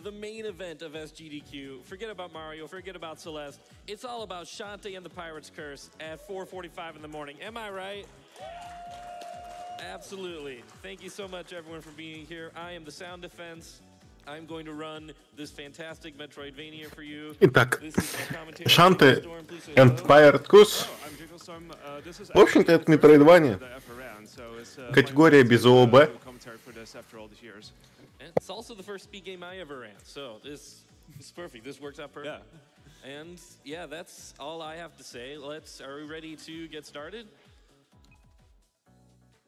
the main event of SGDQ. Forget about Mario, forget about Celeste. It's all about Shantae and the Pirate's Curse at 4:45 in the morning. Am I right? Absolutely. Thank you so much, everyone, for being here. I am the Sound Defense. I'm going to run this fantastic Metroidvania for you. Итак, Shantae and Pirate Curse. В общем-то, это Metroidvania. Категория без ООБ. It's also the first speed game I ever ran, so this is perfect. This works out perfect. Yeah. And yeah, that's all I have to say. Are we ready to get started?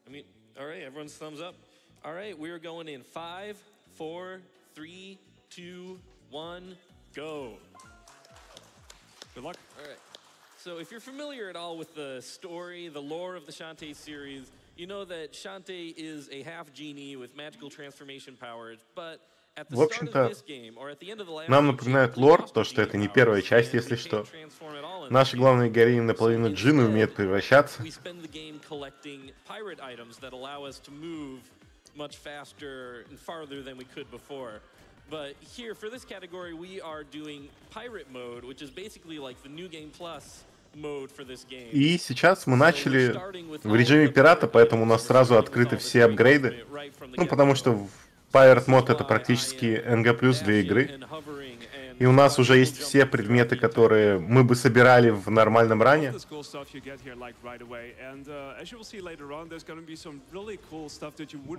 I mean, all right, everyone's thumbs up. All right, we're going in 5, 4, 3, 2, 1, go. Good luck. All right. So if you're familiar at all with the story, the lore of the Shantae series, you know that Shantae is a half genie with magical transformation powers, but at the start of this game or at the end of the last нам напоминает лор, то, что это не первая часть, если что. Наша главная героиня наполовину джин и умеет превращаться. We spend the game collecting pirate items that allow us to move much faster and farther than we could before. But here, for this category, we are doing pirate mode, which is basically like the New Game Plus mode for this game. И сейчас мы начали в режиме пирата, поэтому у нас сразу открыты все апгрейды. Ну, потому что в Pirate Mode это практически НГ+ для игры. И у нас уже есть все предметы, которые мы бы собирали в нормальном ране.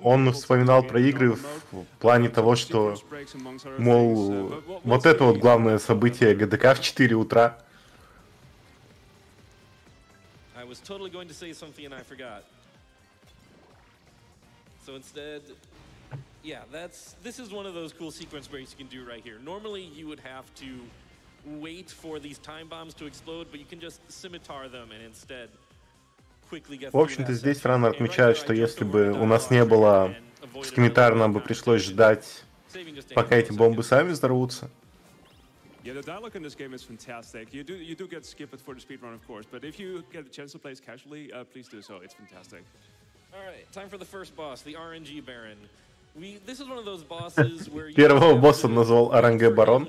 Он вспоминал про игры в плане того, что, мол, вот это вот главное событие ГДК в 4 утра. Yeah, this is one of those cool sequence breaks you can do right here. Normally you would have to wait for these time bombs to explode, but you can just scimitar them and instead quickly get. В общем-то, здесь рано отмечают, что если бы у нас не было скимитара, нам бы пришлось ждать, пока эти бомбы сами взорвутся. Yeah, the dialogue in this game is fantastic. You do get skipped for the speedrun, of course, but if you get a chance to play it casually, please do so. It's fantastic. All right, time for the first boss, the RNG Baron. This is one of those bosses where Первого босса назвал RNG Барон.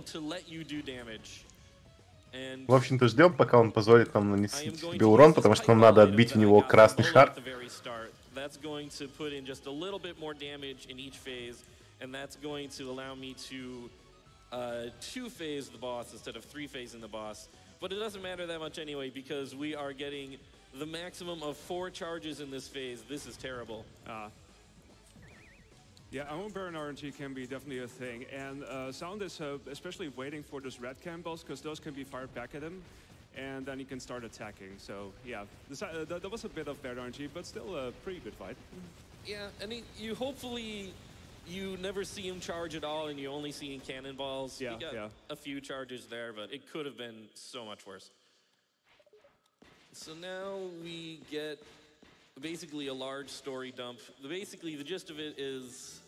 В общем-то, ждем, пока он позволит нам нанести себе урон, потому что нам надо отбить у него красный шар. That's going to put in just a little bit more damage in each phase, and that's going to allow me to 2-phase the boss instead of 3-phasing the boss. But it doesn't matter that much anyway, because we are getting the maximum of 4 charges in this phase. This is terrible. Yeah, Ammo Baron RNG can be definitely a thing, and Sound is especially waiting for those red cannons, because those can be fired back at him, and then he can start attacking. So yeah, that was a bit of bad RNG, but still a pretty good fight. Yeah, and you hopefully you never see him charge at all, and you only see him cannonballs. Yeah, he got a few charges there, but it could have been so much worse. So now we get basically a large story dump. Basically, the gist of it is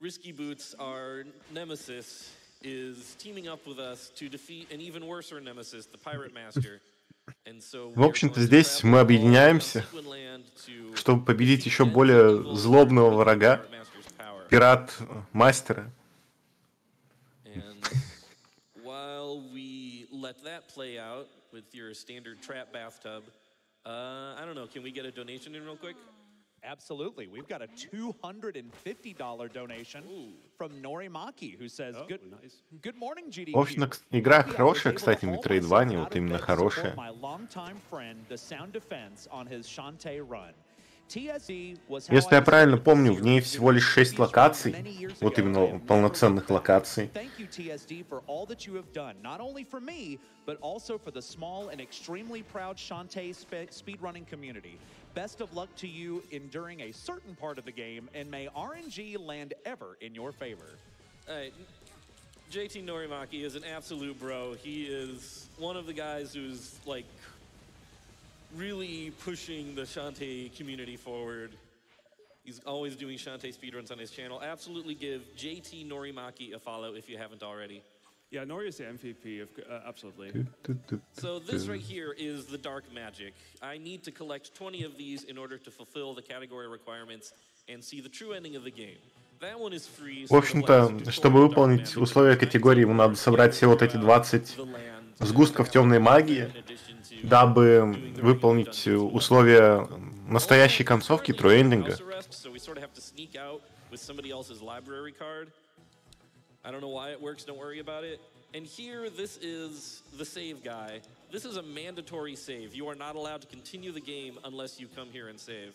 Risky Boots, our nemesis, is teaming up with us to defeat an even worse nemesis, the Pirate Master. В общем-то, здесь мы объединяемся, чтобы победить еще более злобного врага, пират-мастера. While we let that play out with your standard trap bathtub, I don't know, can we get a donation in real quick? Absolutely. We've got a $250 donation from Norimaki, who says, good morning, GDQ. В общем, игра хорошая, кстати, Metroidvania, вот именно хорошая. Если я правильно помню, в ней всего лишь 6 локаций, вот именно полноценных локаций. But also for the small and extremely proud Shantae speedrunning community. Best of luck to you enduring a certain part of the game, and may RNG land ever in your favor. JT Norimaki is an absolute bro. He is one of the guys who's like really pushing the Shantae community forward. He's always doing Shantae speedruns on his channel. Absolutely give JT Norimaki a follow if you haven't already. Yeah, Nori is the MVP, absolutely. So this right here is the dark magic. I need to collect 20 of these in order to fulfill the category requirements and see the true ending of the game. В общем-то, чтобы выполнить условия категории, ему надо собрать все вот эти 20 сгустков темной магии, дабы выполнить условия настоящей концовки тру-эндинга. I don't know why it works, don't worry about it. And here, this is the save guy. This is a mandatory save. You are not allowed to continue the game unless you come here and save.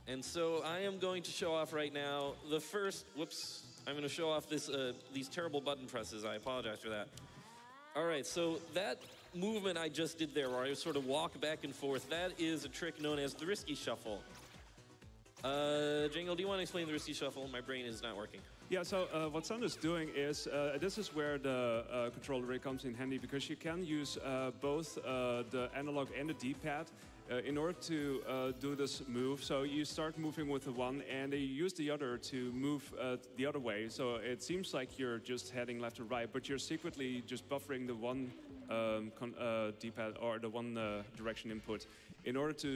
And so I am going to show off right now the first, whoops, I'm going to show off these terrible button presses. I apologize for that. All right, so that movement I just did there, where I sort of walk back and forth, that is a trick known as the risky shuffle. Django, do you want to explain the risky shuffle? My brain is not working. Yeah, so what Sander's doing is, this is where the controller really comes in handy, because you can use both the analog and the D-pad in order to do this move. So you start moving with the one, and you use the other to move the other way. So it seems like you're just heading left or right, but you're secretly just buffering the one D-pad or the one direction input.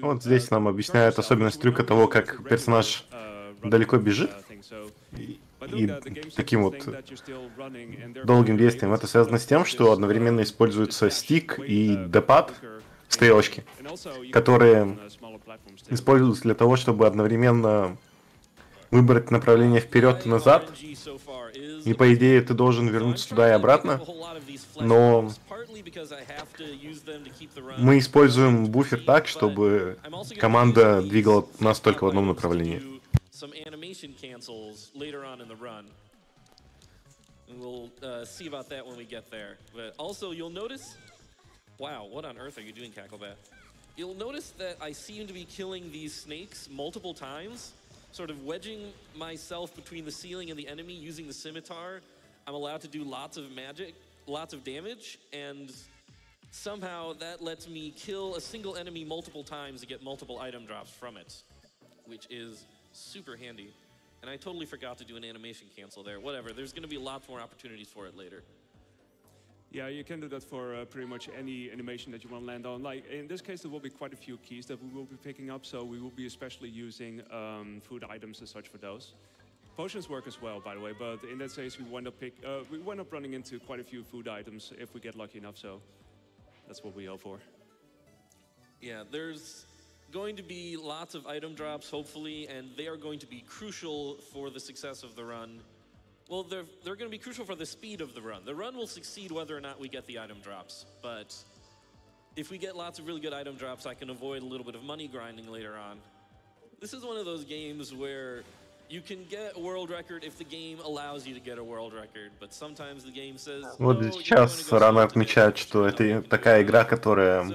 Вот здесь нам объясняют особенность трюка того, как персонаж далеко бежит. И таким вот долгим действием это связано с тем, что одновременно используется стик и D-пад, стрелочки, которые используются для того, чтобы одновременно выбрать направление вперед и назад. И по идее ты должен вернуться туда и обратно. Но мы используем буфер так, чтобы команда двигала нас только в одном направлении. Some animation cancels later on in the run. And we'll see about that when we get there. But also, you'll notice... Wow, what on earth are you doing, Cacklebat? You'll notice that I seem to be killing these snakes multiple times, sort of wedging myself between the ceiling and the enemy using the scimitar. I'm allowed to do lots of magic, lots of damage, and somehow that lets me kill a single enemy multiple times to get multiple item drops from it, which is super handy. And I totally forgot to do an animation cancel there. Whatever, there's going to be lots more opportunities for it later. Yeah, you can do that for pretty much any animation that you want to land on. Like in this case, there will be quite a few keys that we will be picking up, so we will be especially using food items and such for those. Potions work as well, by the way, but in that case, we wind up running into quite a few food items if we get lucky enough, so that's what we hope for. Yeah, there's going to be lots of item drops, hopefully, and they are going to be crucial for the success of the run. Well, they're going to be crucial for the speed of the run. The run will succeed whether or not we get the item drops, but if we get lots of really good item drops, I can avoid a little bit of money grinding later on. This is one of those games where you can get a world record if the game allows you to get a world record, but sometimes the game says... Вот сейчас рано отмечать, что это такая игра, которая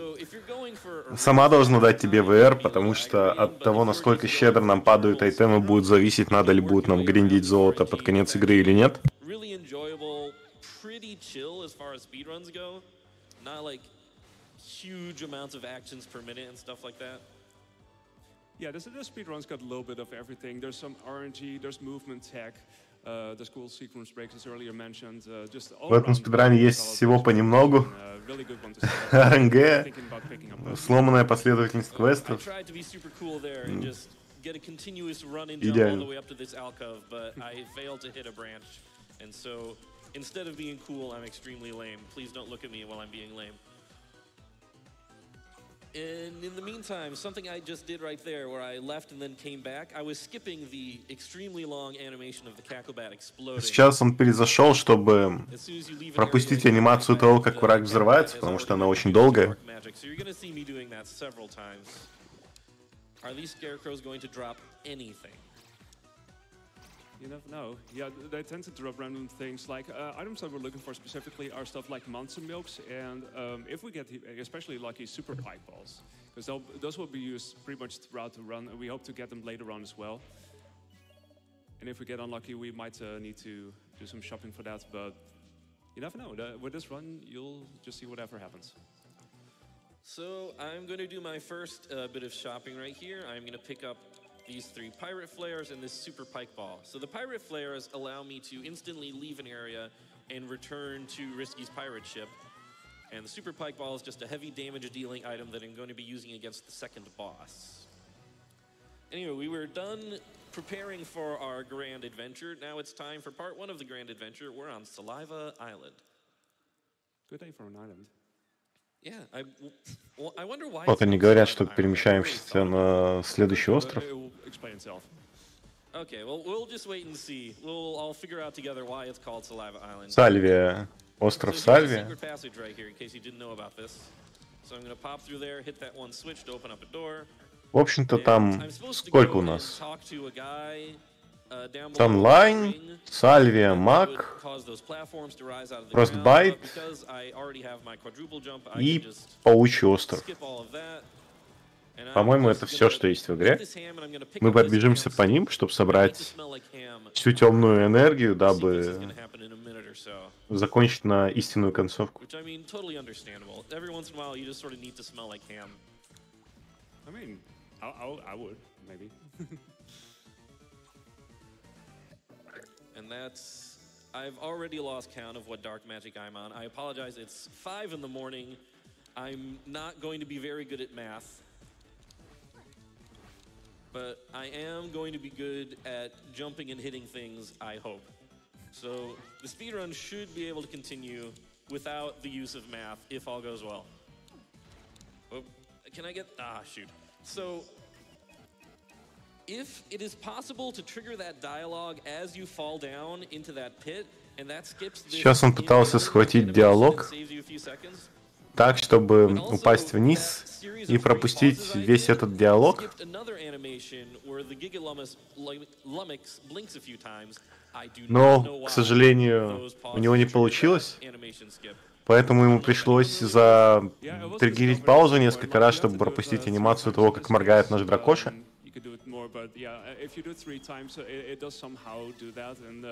сама должна дать тебе VR, потому что от того, насколько щедро нам падают айтемы, будет зависеть, надо ли будет нам гриндить золото под конец игры или нет. Really enjoyable, pretty chill as far as speedruns go. Not like huge amounts of actions per minute and stuff like that. Yeah, this speedrun's got a little bit of everything. There's some RNG, there's movement tech, there's cool sequence breaks, as earlier mentioned. Just all в этом спидране есть всего понемногу. РНГ, сломанная последовательность квестов. Идеально. Instead of being cool, I'm extremely lame. Please don't look at me while I'm being lame. And in the meantime, something I just did right there, where I left and then came back, I was skipping the extremely long animation of the Cacklebat exploding. Сейчас он перезашел, чтобы пропустить анимацию того, как враг взрывается, потому что она очень долгая. So you're going to see me doing that several times. Are these scarecrows going to drop anything? You never know. Yeah, they tend to drop random things. Like items that we're looking for specifically are stuff like monster milks, and if we get especially lucky, super pike balls, because those will be used pretty much throughout the run, and we hope to get them later on as well. And if we get unlucky, we might need to do some shopping for that. But you never know. With this run, you'll just see whatever happens. So I'm going to do my first bit of shopping right here. I'm going to pick up these 3 pirate flares and this super pike ball. So the pirate flares allow me to instantly leave an area and return to Risky's pirate ship. And the super pike ball is just a heavy damage dealing item that I'm going to be using against the second boss. Anyway, we were done preparing for our grand adventure. Now it's time for part one of the grand adventure. We're on Saliva Island. Good day for an island. Yeah, I wonder why. Вот они говорят, что перемещаемся на следующий остров. It will explain itself. Okay, well, we'll just wait and see. We'll all figure out together why it's called Saliva Island. Сальвия. Остров So here's a Сальвия. secret passage right here, in case you didn't know about this. So I'm going to pop through there, hit that one switch to open up a door. В общем-то, And там I'm supposed to сколько go у and нас? talk to a guy, down below Sunline, the ring Сальвия, that would Мак cause those platforms to rise out of the Frostbite ground, but because I already have my quadruple jump, I и can just Паучий остров. skip all of that. And I'm По-моему, just это все, gonna что есть в get игре. this ham and I'm gonna pick Мы up this подбежимся ham. по ним, чтобы I need to собрать smell like ham. всю темную энергию, Sequence is дабы gonna happen in a minute or so. закончить на истинную концовку. Which I mean, totally understandable. Every once in a while, you just sort of need to smell like ham. I mean, I would, maybe. And that's... I've already lost count of what dark magic I'm on. I apologize, it's 5 in the morning. I'm not going to be very good at math. But I am going to be good at jumping and hitting things, I hope. So the speedrun should be able to continue without the use of math, if all goes well. Oh, can I get... Ah, shoot. So... If it is possible to trigger that dialogue as you fall down into that pit, and that skips this Сейчас он пытался схватить диалог saves you a few seconds, так, чтобы but also упасть вниз that series и of пропустить responses I весь did этот диалог. skipped another animation where the Gigalummus Lummox blinks a few times. I do not know Но, why к сожалению, those у него не pauses triggered получилось, that animation skip. поэтому ему пришлось затриггерить паузу несколько раз, чтобы пропустить анимацию того, как моргает наш дракоша. You could do it more, but yeah, if you do it 3 times, it does somehow do that. And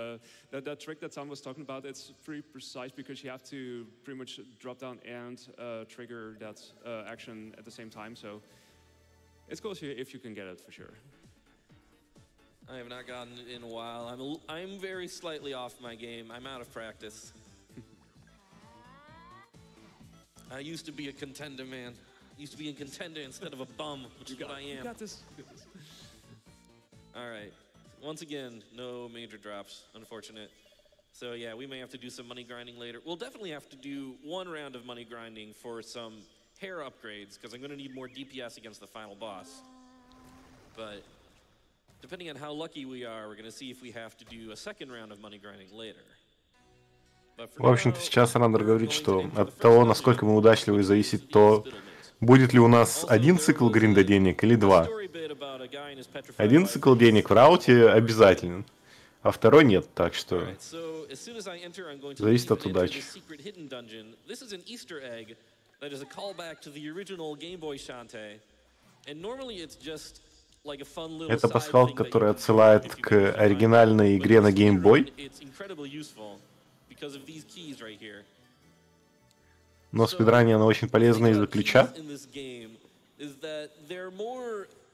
that trick that Sam was talking about, it's pretty precise because you have to pretty much drop down and trigger that action at the same time. So it's cool if you can get it for sure. I have not gotten it in a while. I'm very slightly off my game. I'm out of practice. I used to be a contender, man. Used to be a contender instead of a bum, which is what I am. You got this. All right. Once again, no major drops, unfortunate. So yeah, we may have to do some money grinding later. We'll definitely have to do one round of money grinding for some hair upgrades, because I'm going to need more DPS against the final boss. But depending on how lucky we are, we're going to see if we have to do a second round of money grinding later. В общем-то, сейчас Рандер говорит, что от того, насколько мы удачливы, зависит то, будет ли у нас один цикл гринда денег или два. Один цикл денег в рауте обязателен, а второй нет, так что зависит от удачи. Это пасхалка, которая отсылает к оригинальной игре на Game Boy. Но в спидрании она очень полезна из-за ключа.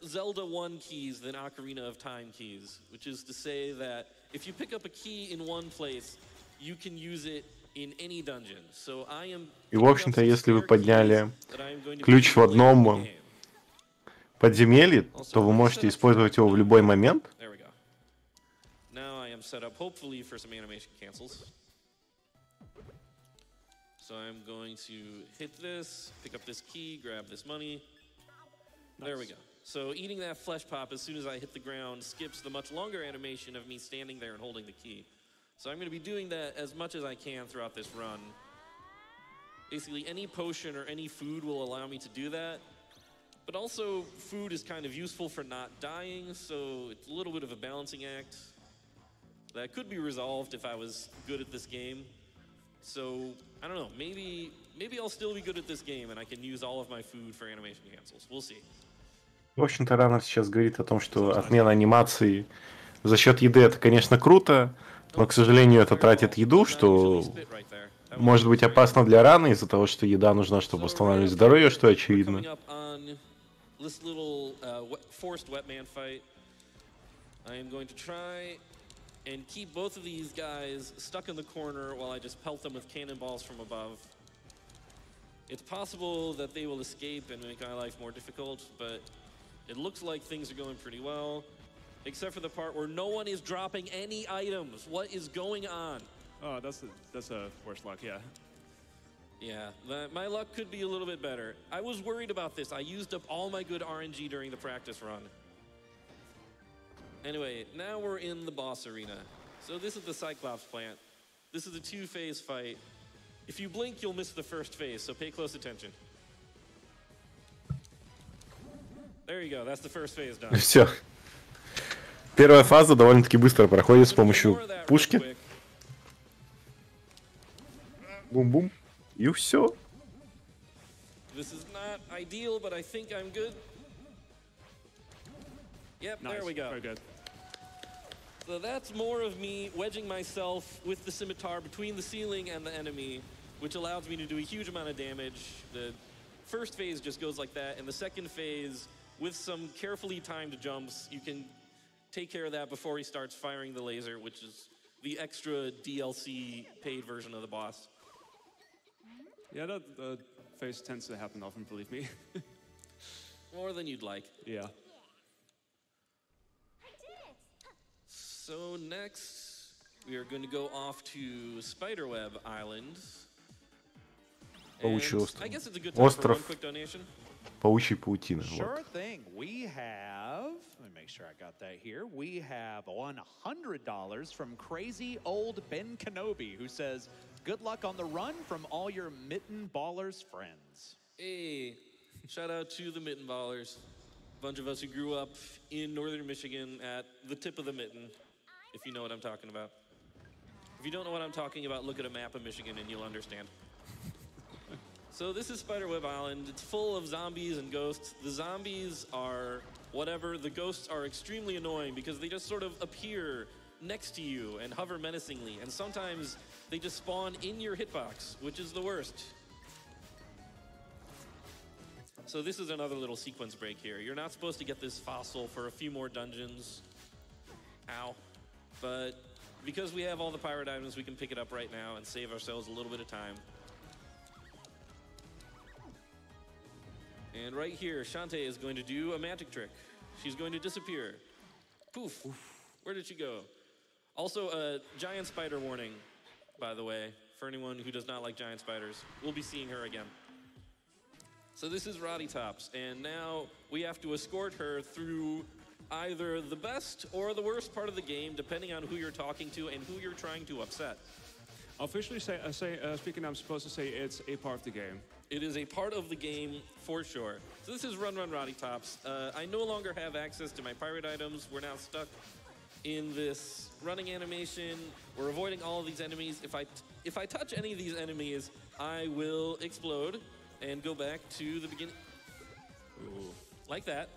Zelda 1 keys than Ocarina of Time keys, which is to say that if you pick up a key in one place, you can use it in any dungeon. So I am. И в общем-то, если вы подняли ключ в одном подземелье, то вы можете использовать его в любой момент. There we go. Now I am set up, hopefully, for some animation cancels. So I'm going to hit this, pick up this key, grab this money. There we go. So eating that flesh pop as soon as I hit the ground skips the much longer animation of me standing there and holding the key. So I'm going to be doing that as much as I can throughout this run. Basically, any potion or any food will allow me to do that. But also, food is kind of useful for not dying, so it's a little bit of a balancing act. That could be resolved if I was good at this game. So, I don't know, maybe I'll still be good at this game and I can use all of my food for animation cancels. We'll see. В общем-то, Раннер сейчас говорит о том, что отмена анимации за счет еды это, конечно, круто, но, к сожалению, это тратит еду, что может быть опасно для Рана из-за того, что еда нужна, чтобы восстанавливать здоровье, что очевидно. And keep both of these guys stuck in the corner while I just pelt them with cannonballs from above. It's possible that they will escape and make my life more difficult, but It looks like things are going pretty well, except for the part where no one is dropping any items. What is going on? Oh, that's a worse luck, yeah. Yeah, my luck could be a little bit better. I was worried about this. I used up all my good RNG during the practice run. Anyway, now we're in the boss arena. So this is the Cyclops plant. This is a 2-phase fight. If you blink, you'll miss the first phase, so pay close attention. There you go, that's the first phase done. Все. Первая фаза довольно-таки быстро проходит с помощью пушки. Бум-бум. И все. This is not ideal, but I think I'm good. Yep, Nice. there we go. Very good. So that's more of me wedging myself with the scimitar between the ceiling and the enemy, which allows me to do a huge amount of damage. The first phase just goes like that, and the second phase, with some carefully timed jumps, you can take care of that before he starts firing the laser, which is the extra DLC paid version of the boss. Yeah, that phase tends to happen often, believe me. More than you'd like. Yeah. So next, we are going to go off to Spiderweb Island. And I guess it's a good time for one quick donation. Паучьей паутины. Sure thing. We have, let me make sure I got that here. We have $100 from crazy old Ben Kenobi, who says, good luck on the run from all your Mitten Ballers friends. Hey, shout out to the Mitten Ballers. A bunch of us who grew up in northern Michigan at the tip of the mitten, if you know what I'm talking about. If you don't know what I'm talking about, look at a map of Michigan and you'll understand. So this is Spiderweb Island. It's full of zombies and ghosts. The zombies are whatever. The ghosts are extremely annoying because they just sort of appear next to you and hover menacingly. And sometimes they just spawn in your hitbox, which is the worst. So this is another little sequence break here. You're not supposed to get this fossil for a few more dungeons. Ow. But because we have all the pirate items, we can pick it up right now and save ourselves a little bit of time. And right here, Shantae is going to do a magic trick. She's going to disappear. Poof. Where did she go? Also, a giant spider warning, by the way, for anyone who does not like giant spiders. We'll be seeing her again. So this is Roddy Tops, and now we have to escort her through either the best or the worst part of the game, depending on who you're talking to and who you're trying to upset. Officially speaking, I'm supposed to say it's a part of the game. It is a part of the game for sure. So this is Run Roddy Tops. I no longer have access to my pirate items. We're now stuck in this running animation. We're avoiding all of these enemies. If I touch any of these enemies, I will explode and go back to the beginning. Ooh, like that.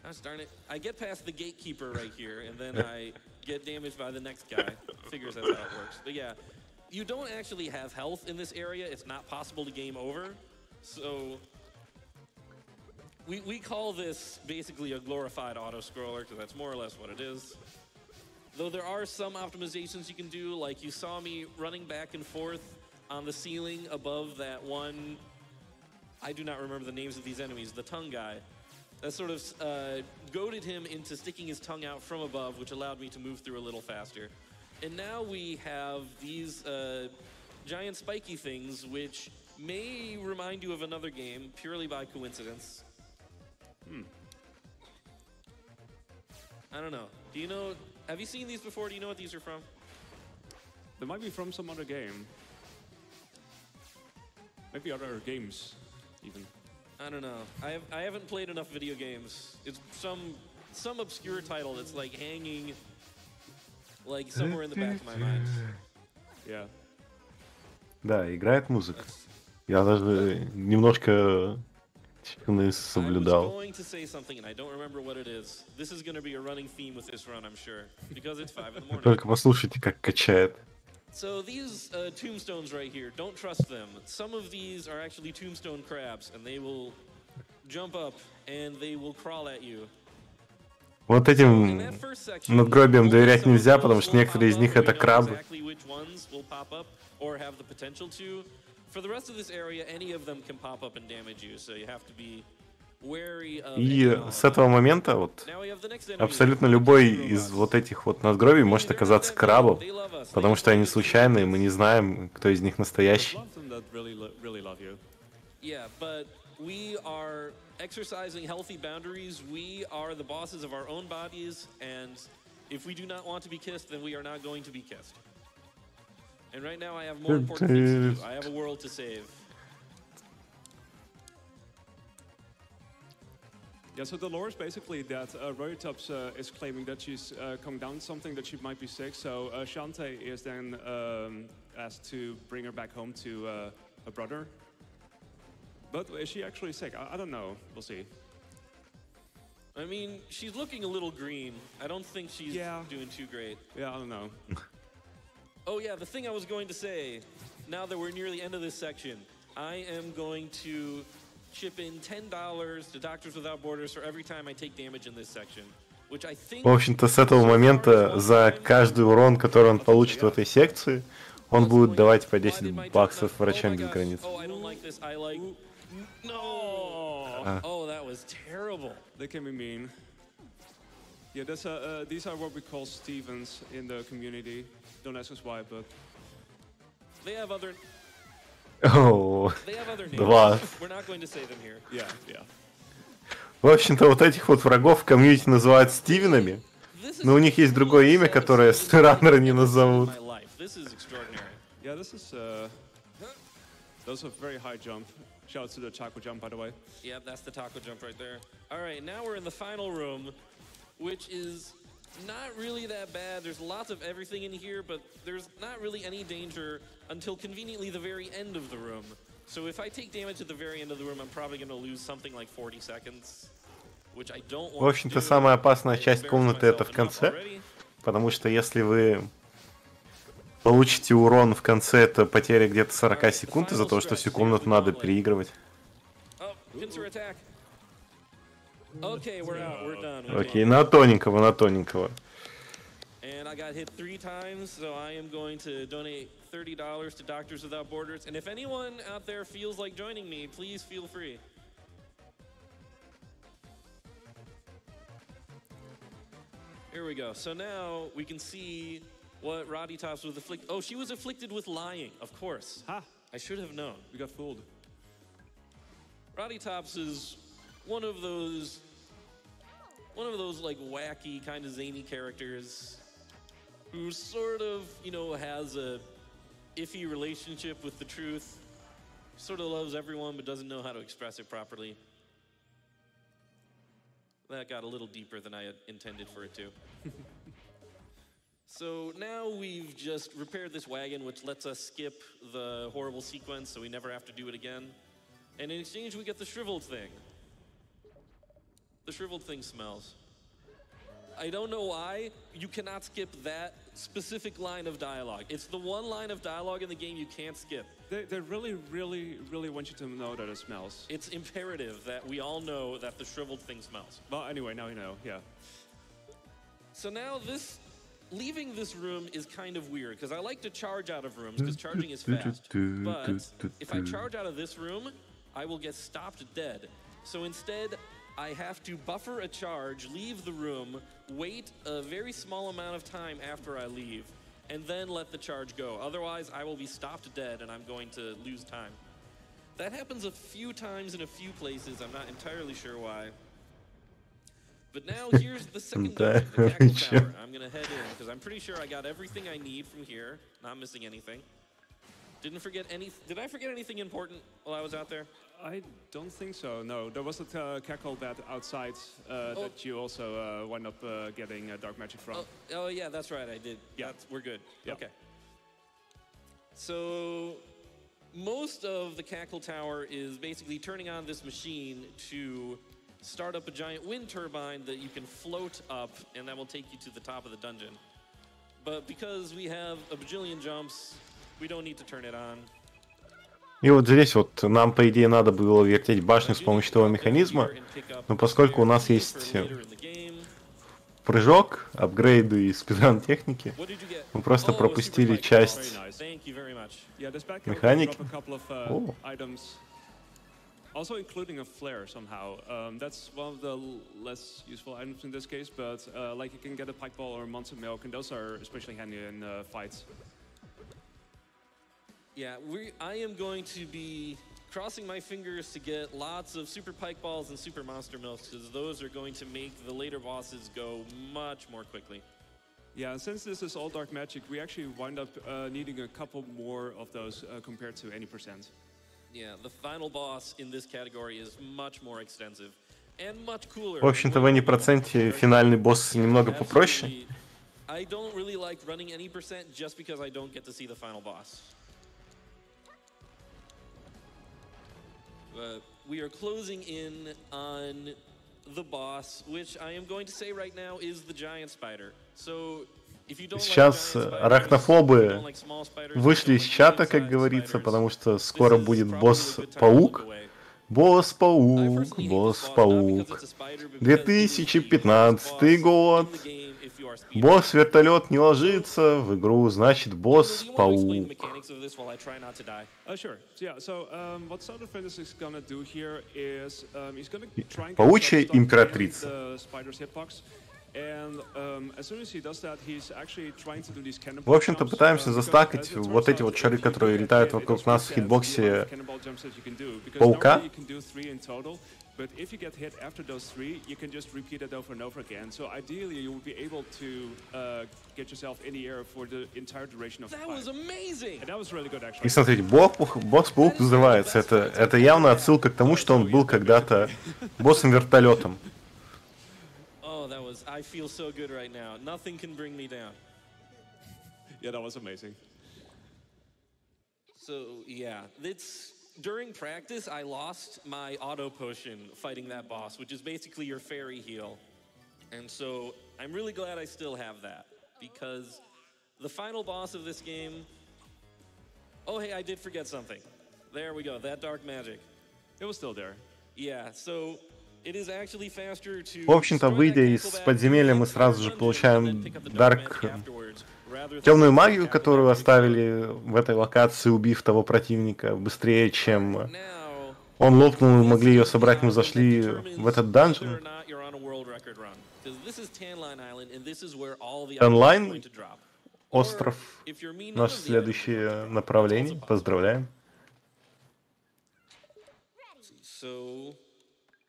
Gosh darn it. I get past the gatekeeper right here, and then I get damaged by the next guy. Figures that's how it works. But yeah, you don't actually have health in this area. It's not possible to game over. So we call this basically a glorified auto-scroller, because that's more or less what it is. Though there are some optimizations you can do, like you saw me running back and forth on the ceiling above that one, I do not remember the names of these enemies, the tongue guy. That sort of goaded him into sticking his tongue out from above, which allowed me to move through a little faster. And now we have these giant spiky things, which may remind you of another game, purely by coincidence. I don't know. Do you know, have you seen these before? Do you know what these are from? They might be from some other game. Maybe other games, even. I don't know. I haven't played enough video games. It's some obscure title that's like hanging like somewhere in the back of my mind. Yeah. Да, играет музыка. Я даже немножко соблюдал. I was going to say something and I don't remember what it is. This is going to be a running theme with this run, I'm sure, because it's 5 in the morning. Только послушайте, как качает. So these tombstones right here, don't trust them. Some of these are actually tombstone crabs, and they will jump up and they will crawl at you. Вот этим надгробиям доверять нельзя, потому что некоторые из них это крабы. For the rest of this area, any of them can pop up and damage you, so you have to be И с этого момента вот абсолютно любой из вот этих вот надгробий может оказаться крабом, потому что они случайные, мы не знаем, кто из них настоящий. Exercising healthy boundaries, we are the bosses of our own bodies, and if we do not want to be kissed, then we are not going to be kissed. And right now I have more important things to do. I have a world to save. Yeah, so the lore is basically that Royatops is claiming that she's come down with something, that she might be sick, so Shantae is then asked to bring her back home to her brother. But is she actually sick? I don't know. We'll see. I mean, she's looking a little green. I don't think she's doing too great. Yeah, I don't know. Oh yeah, the thing I was going to say, now that we're near the end of this section, I am going to chip in $10 to Doctors Without Borders for every time I take damage in this section. Which I think... В общем-то, с этого момента за каждый урон, который он получит в этой секции, он будет давать по $10 врачам без границ. No! Oh, that was terrible. They can be mean. Yeah, these are what we call Stevens in the community. Don't ask us why, but... They have other... Oh, два. We're not going to say them here. Yeah, yeah. В общем-то, вот этих вот врагов в комьюнити называют Стивенами, но у них есть другое имя, которое спидранеры не назовут. Yeah, this is... Those are very high jump. Shout out to the taco jump, by the way. Yeah, that's the taco jump right there. All right, now we're in the final room, which is not really that bad. There's lots of everything in here, but there's not really any danger until conveniently the very end of the room. So if I take damage at the very end of the room, I'm probably going to lose something like 40 seconds, which I don't want. В общем-то, самая опасная часть комнаты это в конце, потому что если вы получите урон в конце, это потеря где-то 40 секунд из-за того, что всю комнату надо переигрывать. Окей, на тоненького, на тоненького. And I got hit 3 times, so I am going to donate $30 to Doctors Without Borders. And if anyone out there feels like joining me, please feel free. Here we go. So now we can see what Rodytops was afflicted. Oh, she was afflicted with lying, of course. Ha! I should have known. We got fooled. Rodytops is one of those like wacky, kind of zany characters who sort of, you know, has a iffy relationship with the truth. Sort of loves everyone but doesn't know how to express it properly. That got a little deeper than I had intended for it to. So now we've just repaired this wagon, which lets us skip the horrible sequence so we never have to do it again. And in exchange, we get the shriveled thing. The shriveled thing smells. I don't know why you cannot skip that specific line of dialogue. It's the one line of dialogue in the game you can't skip. They really, really, really want you to know that it smells. It's imperative that we all know that the shriveled thing smells. Well, anyway, now you know, yeah. So now leaving this room is kind of weird, because I like to charge out of rooms, because charging is fast. But if I charge out of this room, I will get stopped dead. So instead, I have to buffer a charge, leave the room, wait a very small amount of time after I leave, and then let the charge go. Otherwise, I will be stopped dead, and I'm going to lose time. That happens a few times in a few places. I'm not entirely sure why. But now here's the second dungeon, the Cackle Tower. I'm going to head in, because I'm pretty sure I got everything I need from here. Not missing anything. Did I forget anything important while I was out there? I don't think so, no. There was a cackle bat outside that you also wound up getting dark magic from. Oh, yeah, that's right, I did. Yeah, we're good. Yep. Okay. So most of the Cackle Tower is basically turning on this machine to start up a giant wind turbine that you can float up, and that will take you to the top of the dungeon. But because we have a bajillion jumps, we don't need to turn it on. И вот здесь вот нам, по идее, надо было вертеть башню с помощью этого механизма, но поскольку у нас есть прыжок, апгрейды и спидран техники, мы просто пропустили часть механики. Also including a flare somehow. That's one of the less useful items in this case, but like you can get a pike ball or monster milk, and those are especially handy in fights. Yeah, I am going to be crossing my fingers to get lots of super pike balls and super monster milks, because those are going to make the later bosses go much more quickly. Yeah, and since this is all dark magic, we actually wind up needing a couple more of those compared to any percent. Yeah, the final boss in this category is much more extensive and much cooler. В общем-то, в any% финальный босс немного попроще. I don't really like running any percent just because I don't get to see the final boss. We are closing in on the boss, which I am going to say right now is the giant spider. So Сейчас арахнофобы вышли из чата, как говорится, потому что скоро будет босс-паук. Босс-паук, босс-паук. 2015 год. Босс-вертолет не ложится в игру, значит босс-паук. Паучья императрица. В общем-то, пытаемся застакать вот эти вот шары, которые летают вокруг нас в хитбоксе паука. But if you get hit after those three, you can just repeat it over and over again. So ideally, you will be able to get yourself in the air for the entire duration of the fight. That was amazing! And that was really good, actually. И смотрите, босс-паук взрывается. Это явно отсылка к тому, что он был когда-то боссом-вертолетом. Oh, that was... I feel so good right now. Nothing can bring me down. Yeah, that was amazing. So, yeah, during practice, I lost my auto potion fighting that boss, which is basically your fairy heal. And so I'm really glad I still have that, because the final boss of this game... Oh, hey, I did forget something. There we go, that dark magic. It was still there. Yeah, so it is actually faster to... В общем-то, выйдя из подземелья, мы сразу же получаем темную магию, которую оставили в этой локации, убив того противника быстрее, чем он лопнул, и могли ее собрать, мы зашли в этот данжен. Онлайн, остров, наше следующее направление. Поздравляем.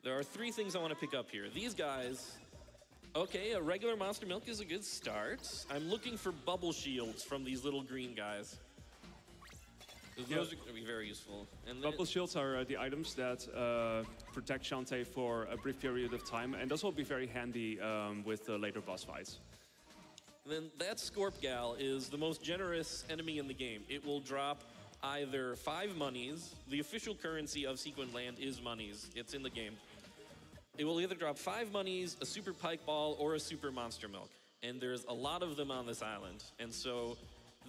There are three things I want to pick up here. These guys, okay, a regular monster milk is a good start. I'm looking for bubble shields from these little green guys. Those are going to be very useful. And bubble shields are the items that protect Shantae for a brief period of time, and those will be very handy with the later boss fights. And then that Scorp Gal is the most generous enemy in the game. It will drop either 5 monies. The official currency of Sequin Land is monies. It's in the game. It will either drop 5 monies, a super pike ball, or a super monster milk. And there's a lot of them on this island. And so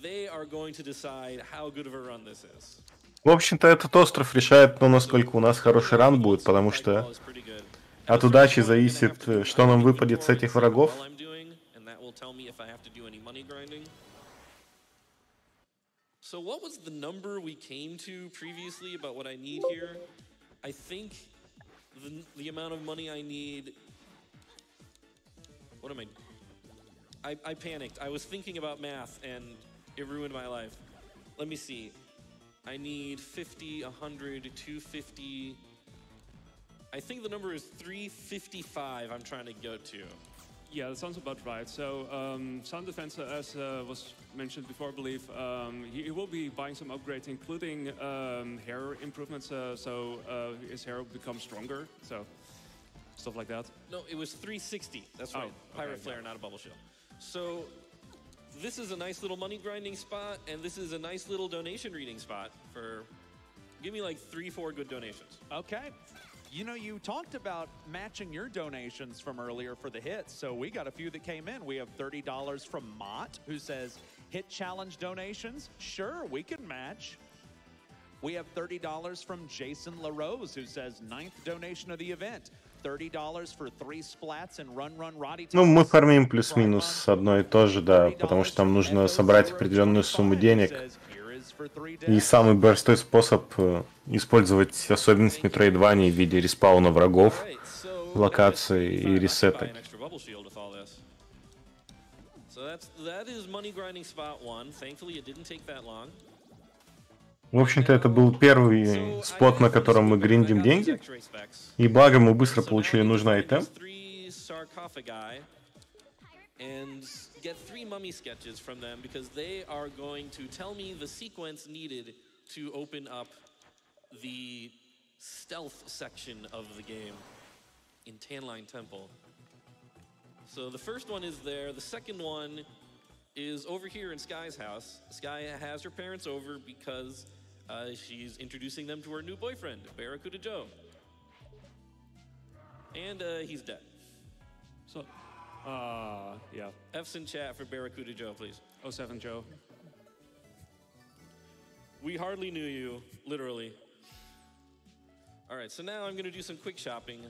they are going to decide how good of a run this is. В общем-то, этот остров решает, ну, насколько у нас хороший ран будет, потому что от удачи зависит, что нам выпадет с этих врагов. So what was the number we came to previously about what I need here? I think the amount of money I need... What am I panicked. I was thinking about math and it ruined my life. Let me see. I need 50, 100, 250... I think the number is 355 I'm trying to go to. Yeah, that sounds about right. So, Sound Defense, as was mentioned before, I believe, he will be buying some upgrades, including hair improvements, so his hair will become stronger, so stuff like that. No, it was 360, that's right. Pirate Flare, not a bubble shield. So, this is a nice little money grinding spot, and this is a nice little donation reading spot for... Give me like 3-4 good donations. Okay. You know, you talked about matching your donations from earlier for the hits, so we got a few that came in. We have $30 from Mott, who says, hit challenge donations? Sure, we can match. We have $30 from Jason LaRose, who says, 9th donation of the event. $30 for 3 splats and Run Roddy. Ну, мы фармим плюс-минус одно и то же, да, потому что нам нужно собрать определенную сумму денег. И самый простой способ использовать особенность Metroidvania в виде респауна врагов, локаций и ресеток. В общем-то, это был первый спот, на котором мы гриндим деньги. И благо мы быстро получили нужный айтем. Get 3 mummy sketches from them because they are going to tell me the sequence needed to open up the stealth section of the game in Tanline Temple. So the first one is there. The second one is over here in Sky's house. Sky has her parents over because she's introducing them to her new boyfriend, Barracuda Joe. And he's dead. So, yeah. F's in chat for Barracuda Joe, please. 07 Joe. We hardly knew you, literally. All right, so now I'm gonna do some quick shopping.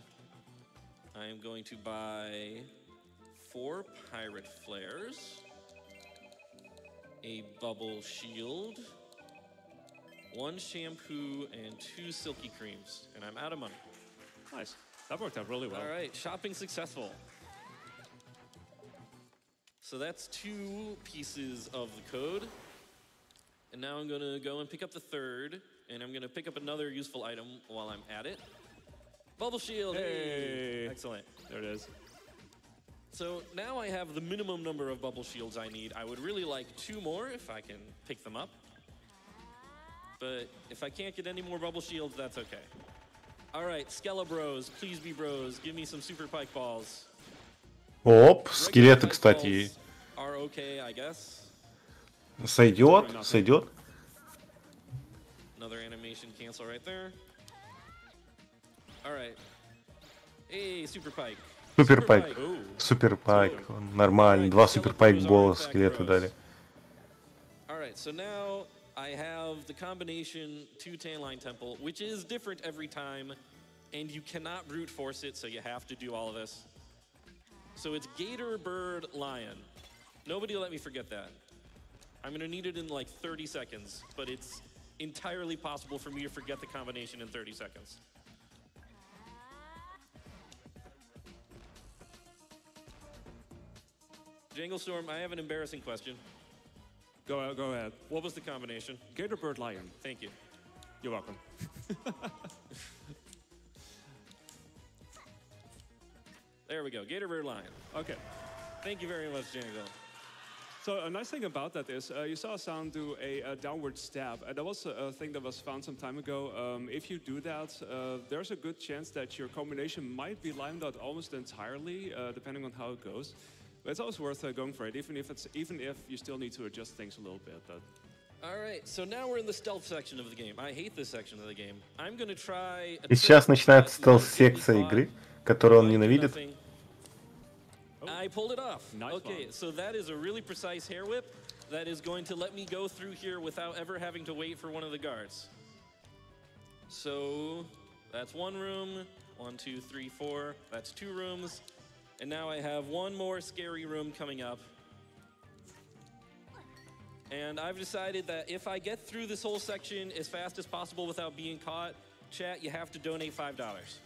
I am going to buy 4 pirate flares, a bubble shield, 1 shampoo, and 2 silky creams, and I'm out of money. Nice. That worked out really well. All right, shopping successful. So that's 2 pieces of the code. And now I'm gonna go and pick up the third, and I'm gonna pick up another useful item while I'm at it. Bubble shield, hey! Excellent. There it is. So now I have the minimum number of bubble shields I need. I would really like 2 more if I can pick them up. But if I can't get any more bubble shields, that's okay. All right, Skella Bros, please be bros. Give me some super pike balls. Оп, скелеты, кстати. Okay, I guess. Сойдет, сойдет. Another animation cancel right there. All right. Hey, super pike. Супер пайк. Супер пайк. Нормально. 2 супер пайк бола скелеты дали. All right, so now I have the combination to Tanline Temple, which is different every time, and you cannot brute force it, so you have to do all of this. So it's Gator, Bird, Lion. Nobody let me forget that. I'm gonna need it in like 30 seconds, but it's entirely possible for me to forget the combination in 30 seconds. Jangle Storm, I have an embarrassing question. Go ahead. What was the combination? Gator, Bird, Lion. Thank you. You're welcome. There we go. Gator, Bird, Lion. Okay. Thank you very much, Jangle. So a nice thing about that is you saw Sound do a downward stab. That was a thing that was found some time ago. If you do that, there's a good chance that your combination might be lined out almost entirely, depending on how it goes. But it's always worth going for it, even if you still need to adjust things a little bit. But. All right, so now we're in the stealth section of the game. I hate this section of the game. I'm gonna try. И сейчас начинается стелс-секция игры, которую он ненавидит. I pulled it off. Nice okay, one. So that is a really precise hair whip that is going to let me go through here without ever having to wait for one of the guards. So that's 1 room, 1, 2, 3, 4. That's 2 rooms. And now I have 1 more scary room coming up. And I've decided that if I get through this whole section as fast as possible without being caught, chat, you have to donate $5.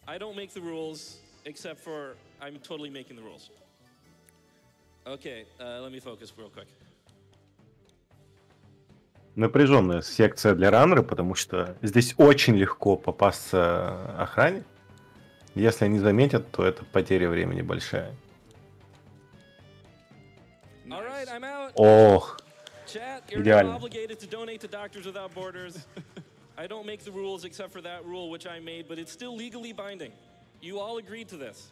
I don't make the rules, except for I'm totally making the rules. Okay, let me focus real quick. Напряженная секция для раннера, потому что здесь очень легко попасться охране. Если они заметят, то это потеря времени большая. Right, I'm out. Ох, Chat, you're идеально. not obligated to donate to Doctors Without Borders. I don't make the rules except for that rule which I made, but it's still legally binding. You all agreed to this.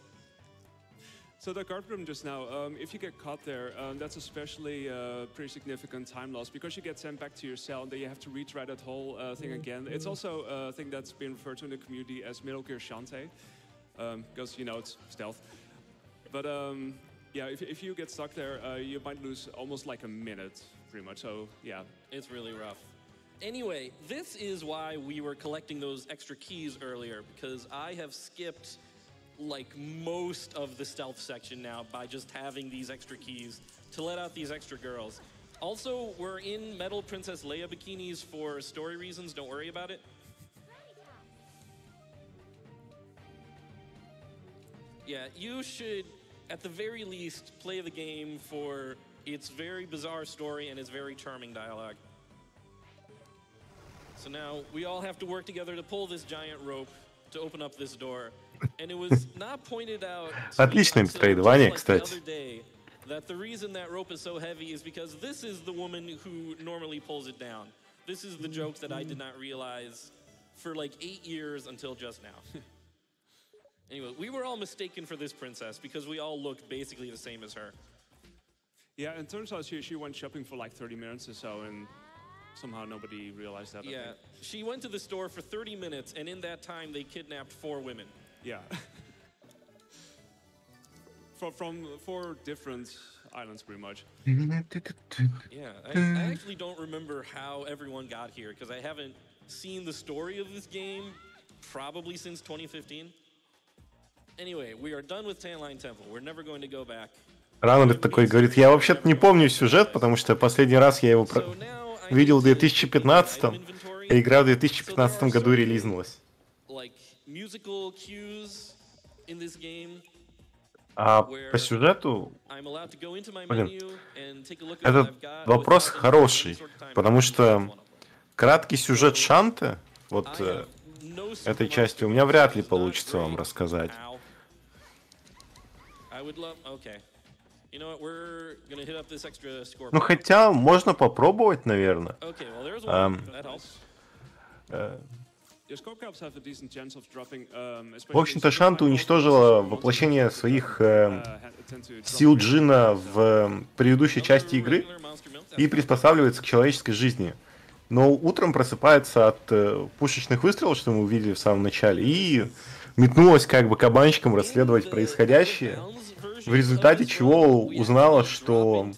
So the guard room just now, if you get caught there, that's especially pretty significant time loss because you get sent back to your cell and then you have to retry that whole thing again. It's also a thing that's been referred to in the community as Middle Gear Shantae, because, you know, it's stealth. But yeah, if you get stuck there, you might lose almost like a minute, pretty much. So yeah. It's really rough. Anyway, this is why we were collecting those extra keys earlier, because I have skipped like most of the stealth section now by just having these extra keys to let out these extra girls. Also, we're in Metal Princess Leia bikinis for story reasons. Don't worry about it. Yeah, you should, at the very least, play the game for its very bizarre story and its very charming dialogue. So now we all have to work together to pull this giant rope to open up this door. And it was not pointed out Отличное метроидвание, кстати. that the reason that rope is so heavy is because this is the woman who normally pulls it down. This is the joke that I did not realize for like 8 years until just now. Anyway, we were all mistaken for this princess because we all look basically the same as her. Yeah, and turns out she went shopping for like 30 minutes or so, and somehow nobody realized that. Yeah, she went to the store for 30 minutes, and in that time, they kidnapped 4 women. Yeah. from 4 different islands, pretty much. Yeah, I actually don't remember how everyone got here, because I haven't seen the story of this game probably since 2015. Anyway, we are done with Tanline Temple. We're never going to go back. Раннер такой говорит, я вообще-то не помню сюжет, потому что последний раз я его видел в 2015-м, и игра в 2015 году релизнулась. А по сюжету, блин, этот вопрос хороший, потому что краткий сюжет Шанте, вот этой части, у меня вряд ли получится вам рассказать. Ну, хотя можно попробовать, наверное. В общем-то, Шанта уничтожила воплощение своих сил джина в предыдущей части игры и приспосабливается к человеческой жизни. Но утром просыпается от пушечных выстрелов, что мы увидели в самом начале, и метнулась как бы кабанчиком расследовать происходящее, в результате чего узнала, что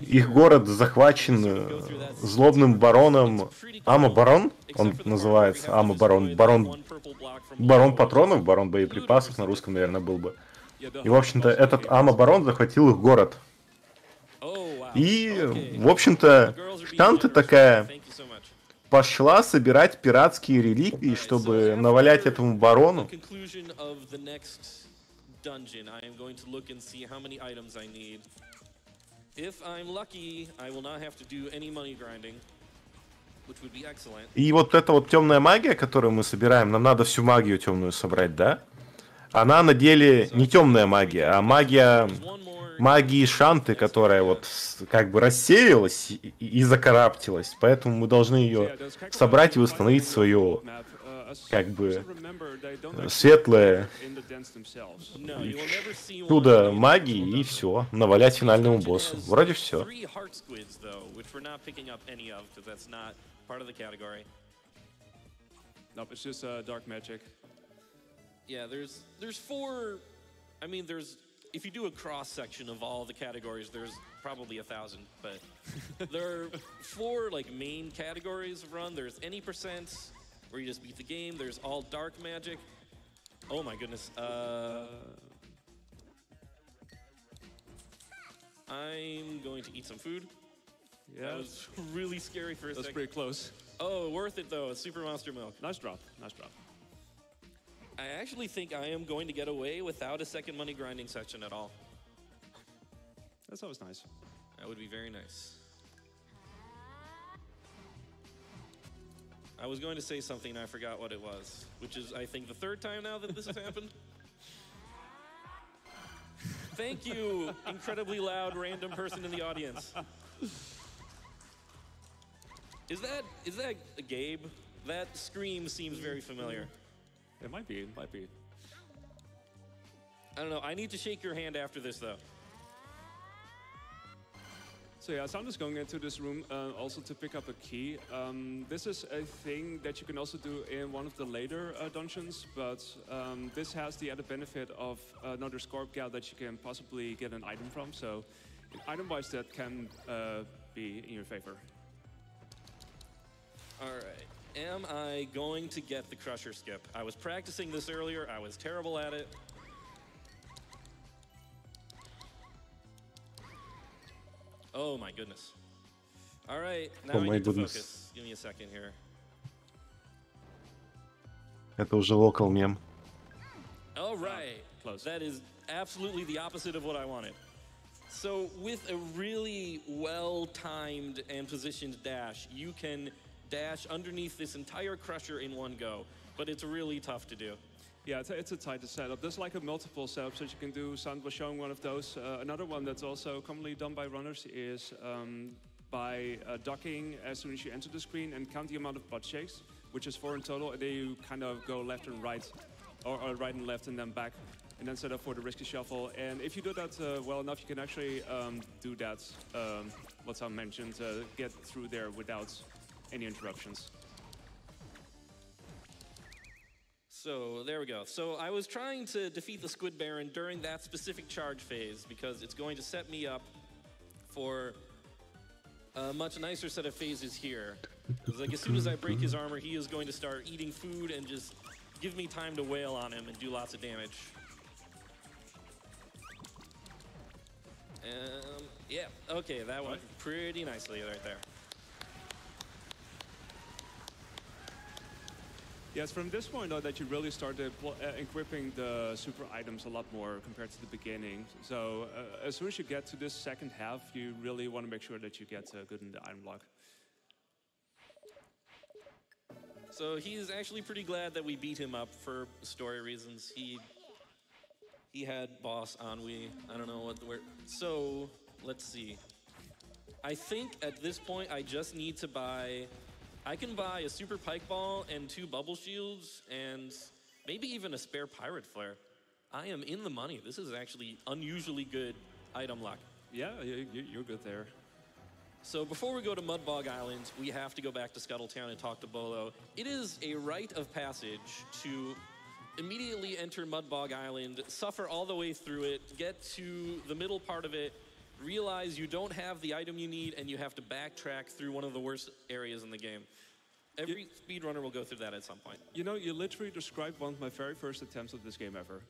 их город захвачен злобным бароном. Ама-барон? Он называется Ама-барон. Барон патронов, барон боеприпасов, на русском, наверное, был бы. И, в общем-то, этот Ама-барон захватил их город. И, в общем-то, Шанта такая пошла собирать пиратские реликвии, чтобы навалять этому барону. И вот эта вот темная магия, которую мы собираем, нам надо всю магию темную собрать, да? Она на деле не темная магия, а магия магии Шанты, которая вот как бы рассеялась и закараптилась. Поэтому мы должны ее собрать и восстановить свое как бы светлое чудо магии и все, навалять финальному боссу. Вроде все. If you do a cross section of all the categories, there's probably 1,000, but there are 4 like main categories of run. There's any percent, where you just beat the game. There's all dark magic. Oh my goodness. I'm going to eat some food. Yeah. That was really scary for a second. That's pretty close. Oh, worth it though. Super Monster Milk. Nice drop. Nice drop. I actually think I am going to get away without a second money grinding section at all. That's always nice. That would be very nice. I was going to say something and I forgot what it was, which is, I think, the 3rd time now that this has happened. Thank you, incredibly loud random person in the audience. Is that a Gabe? That scream seems very familiar. It might be, it might be. I don't know, I need to shake your hand after this though. So yeah, so I'm just going into this room also to pick up a key. This is a thing that you can also do in one of the later dungeons, but this has the added benefit of another Scorp Gal that you can possibly get an item from, so item-wise that can be in your favor. Alright. Am I going to get the Crusher skip? I was practicing this earlier. I was terrible at it. Oh my goodness. All right, now I need to focus. Give me a second here. Это уже local meme. All right, close. That is absolutely the opposite of what I wanted. So with a really well-timed and positioned dash, you can dash underneath this entire crusher in one go, but it's really tough to do. Yeah, it's a tighter setup. There's like a multiple setups that you can do. Sand was showing one of those. Another one that's also commonly done by runners is by ducking as soon as you enter the screen and count the amount of butt shakes, which is 4 in total, and then you kind of go left and right, or right and left and then back, and then set up for the risky shuffle. And if you do that well enough, you can actually do that, what Sam mentioned, get through there without any interruptions. So there we go. So I was trying to defeat the Squid Baron during that specific charge phase because it's going to set me up for a much nicer set of phases here. Like as soon as I break his armor, he is going to start eating food and just give me time to wail on him and do lots of damage. Yeah, okay, that went pretty nicely right there. Yes, from this point though that you really started equipping the super items a lot more compared to the beginning. So as soon as you get to this second half, you really want to make sure that you get good in the item block. So he's actually pretty glad that we beat him up for story reasons. He had boss ennui. I don't know what the word. So let's see. I think at this point I just need to buy. I can buy a super pike ball and 2 bubble shields and maybe even a spare pirate flare. I am in the money. This is actually unusually good item luck. Yeah, you're good there. So before we go to Mudbog Island, we have to go back to Scuttletown and talk to Bolo. It is a rite of passage to immediately enter Mudbog Island, suffer all the way through it, get to the middle part of it, realize you don't have the item you need, and you have to backtrack through one of the worst areas in the game. Every speedrunner will go through that at some point. You know, you literally described one of my very first attempts at this game ever.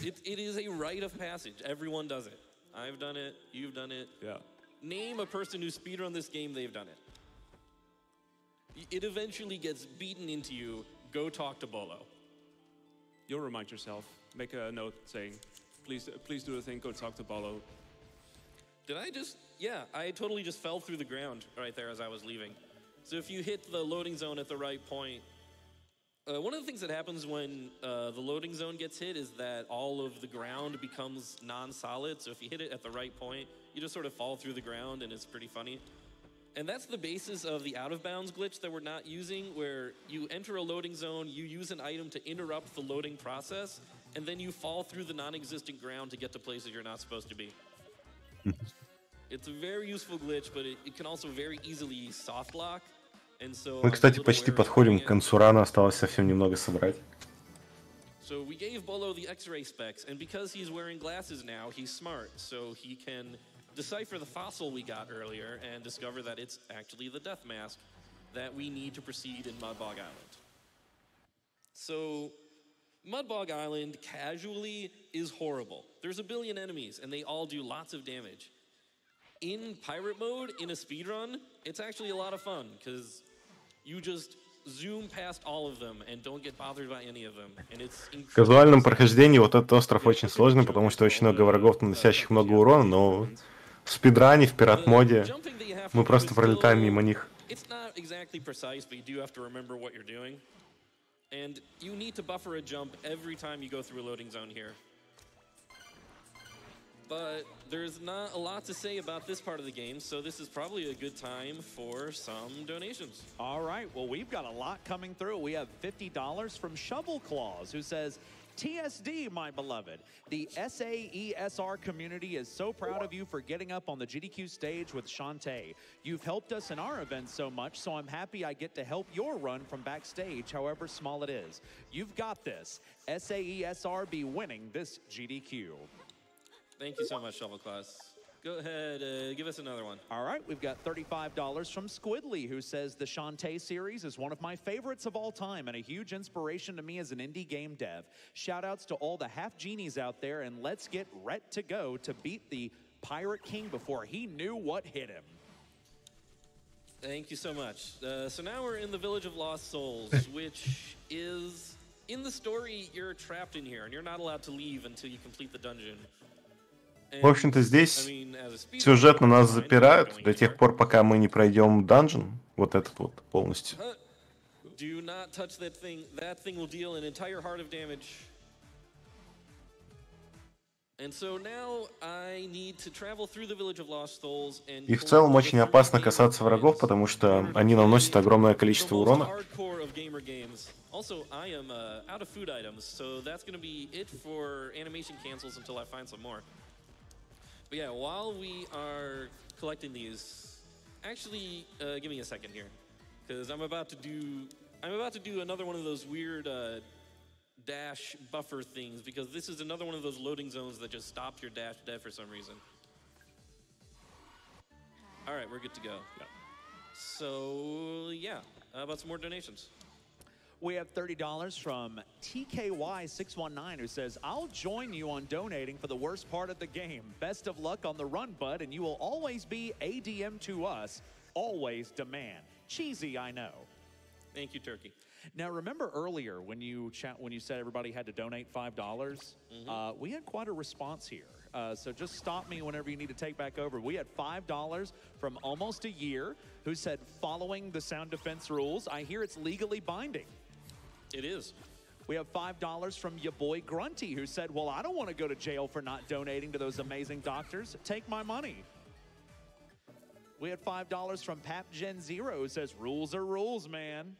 It is a rite of passage. Everyone does it. I've done it. You've done it. Yeah. Name a person who speedrun this game, they've done it. It eventually gets beaten into you. Go talk to Bolo. You'll remind yourself. Make a note saying, please do the thing, go talk to Bolo. Did I just? Yeah, I totally just fell through the ground right there as I was leaving. So if you hit the loading zone at the right point, one of the things that happens when the loading zone gets hit is that all of the ground becomes non-solid. So if you hit it at the right point, you just sort of fall through the ground, and it's pretty funny. And that's the basis of the out-of-bounds glitch that we're not using, where you enter a loading zone, you use an item to interrupt the loading process, and then you fall through the non-existent ground to get to places you're not supposed to be. It's a very useful glitch, but it can also very easily soft lock. And so мы, кстати, почти подходим к концу рана, осталось совсем немного собрать. So we gave Bolo the X-ray specs, and because he's wearing glasses now, he's smart, so he can decipher the fossil we got earlier and discover that it's actually the death mask that we need to proceed in Mudbog Island. So Mudbog Island casually is horrible. There's a billion enemies, and they all do lots of damage. In pirate mode, in a speedrun, it's actually a lot of fun, because you just zoom past all of them and don't get bothered by any of them. And it's в казуальном прохождении вот этот остров очень сложный, потому что очень много врагов, наносящих много урона, но в спидране, в пират-моде мы просто пролетаем мимо них. It's not exactly precise, but you do have to remember what you're doing. And you need to buffer a jump every time you go through a loading zone here. But there's not a lot to say about this part of the game, so this is probably a good time for some donations. All right, well, we've got a lot coming through. We have $50 from Shovel Claws, who says, TSD, my beloved. The SAESR community is so proud of you for getting up on the GDQ stage with Shantae. You've helped us in our events so much, so I'm happy I get to help your run from backstage, however small it is. You've got this. SAESR be winning this GDQ. Thank you so much, Shovel Class. Go ahead, give us another one. All right, we've got $35 from Squidly, who says the Shantae series is one of my favorites of all time and a huge inspiration to me as an indie game dev. Shout outs to all the half genies out there, and let's get ret to go to beat the Pirate King before he knew what hit him. Thank you so much. So now we're in the Village of Lost Souls, which is, in the story, you're trapped in here, and you're not allowed to leave until you complete the dungeon. В общем-то, здесь сюжетно нас запирают до тех пор, пока мы не пройдем данжен, вот этот вот полностью. Do not touch that thing. That thing will deal an entire heart of damage. And so now I need to travel through the Village of Lost Souls and И в целом очень опасно касаться врагов, потому что они наносят огромное количество урона. Also, I am out of food items, so that's going to be it for animation cancels until I find some more. But yeah, while we are collecting these, actually, give me a second here, because I'm about to do another one of those weird dash buffer things, because this is another one of those loading zones that just stopped your dash dead for some reason. All right, we're good to go. Yeah. So yeah, how about some more donations? We have $30 from TKY619 who says, I'll join you on donating for the worst part of the game. Best of luck on the run, bud, and you will always be ADM to us. Always demand. Cheesy, I know. Thank you, Turkey. Now, remember earlier when you said everybody had to donate $5? We had quite a response here. So just stop me whenever you need to take back over. We had $5 from Almost a Year who said, following the sound defense rules, I hear it's legally binding. It is. We have $5 from your boy Grunty who said, well, I don't want to go to jail for not donating to those amazing doctors. Take my money. We had $5 from Pap Gen Zero who says, rules are rules, man.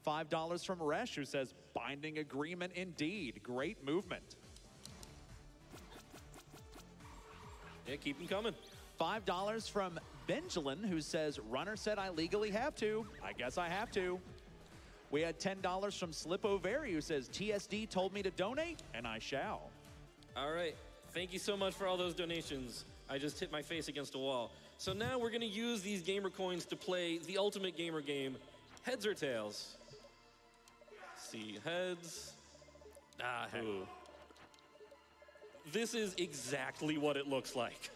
$5 from Resh who says, binding agreement indeed. Great movement. Yeah, keep them coming. $5 from Benjamin who says, runner said I legally have to. I guess I have to. We had $10 from Slip Overi who says, TSD told me to donate, and I shall. All right. Thank you so much for all those donations. I just hit my face against a wall. So now we're going to use these gamer coins to play the ultimate gamer game, Heads or Tails. Let's see, heads. Head. This is exactly what it looks like.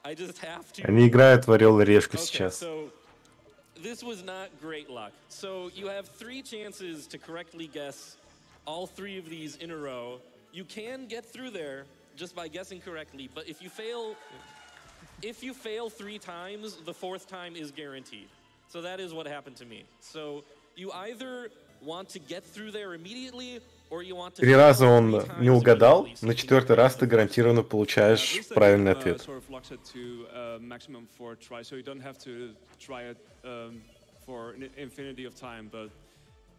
I just have to... Они играют в Орел и Решку сейчас. So this was not great luck. So you have 3 chances to correctly guess all 3 of these in a row. You can get through there just by guessing correctly, but if you fail 3 times, the 4th time is guaranteed. So that is what happened to me. So you either want to get through there immediately, or you want to... 3 раза он не угадал, на 4-й раз ты гарантированно получаешь правильный ответ. Maximum 4 tries, so you don't have to try it for an infinity of time, but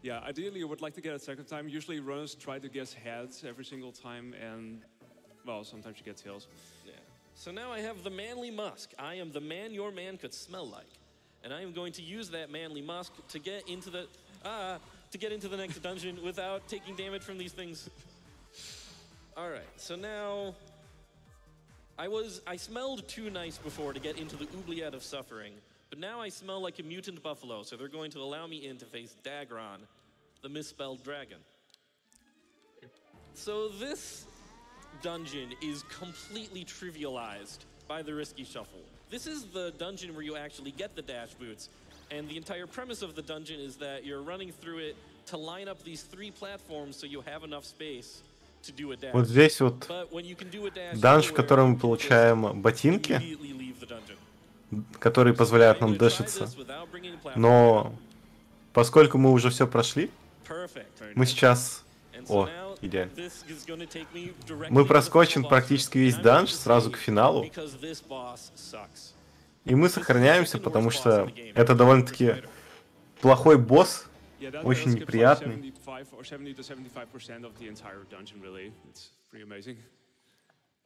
yeah, ideally you would like to get a second time. Usually runners try to guess heads every single time, and well, sometimes you get tails. Yeah. So now I have the manly musk. I am the man your man could smell like, and I am going to use that manly musk to get into the next dungeon without taking damage from these things. All right. So now I smelled too nice before to get into the oubliette of suffering, but now I smell like a mutant buffalo, so they're going to allow me in to face Dagron, the misspelled dragon. So this dungeon is completely trivialized by the risky shuffle. This is the dungeon where you actually get the dash boots, and the entire premise of the dungeon is that you're running through it to line up these 3 platforms so you have enough space to do a dash. Вот здесь вот данж, в котором мы получаем ботинки, которые позволяют нам дэшиться. Но поскольку мы уже все прошли, мы сейчас... О, идеально. Мы проскочим практически весь данж сразу к финалу. И мы сохраняемся, потому что это довольно-таки плохой босс, очень неприятный.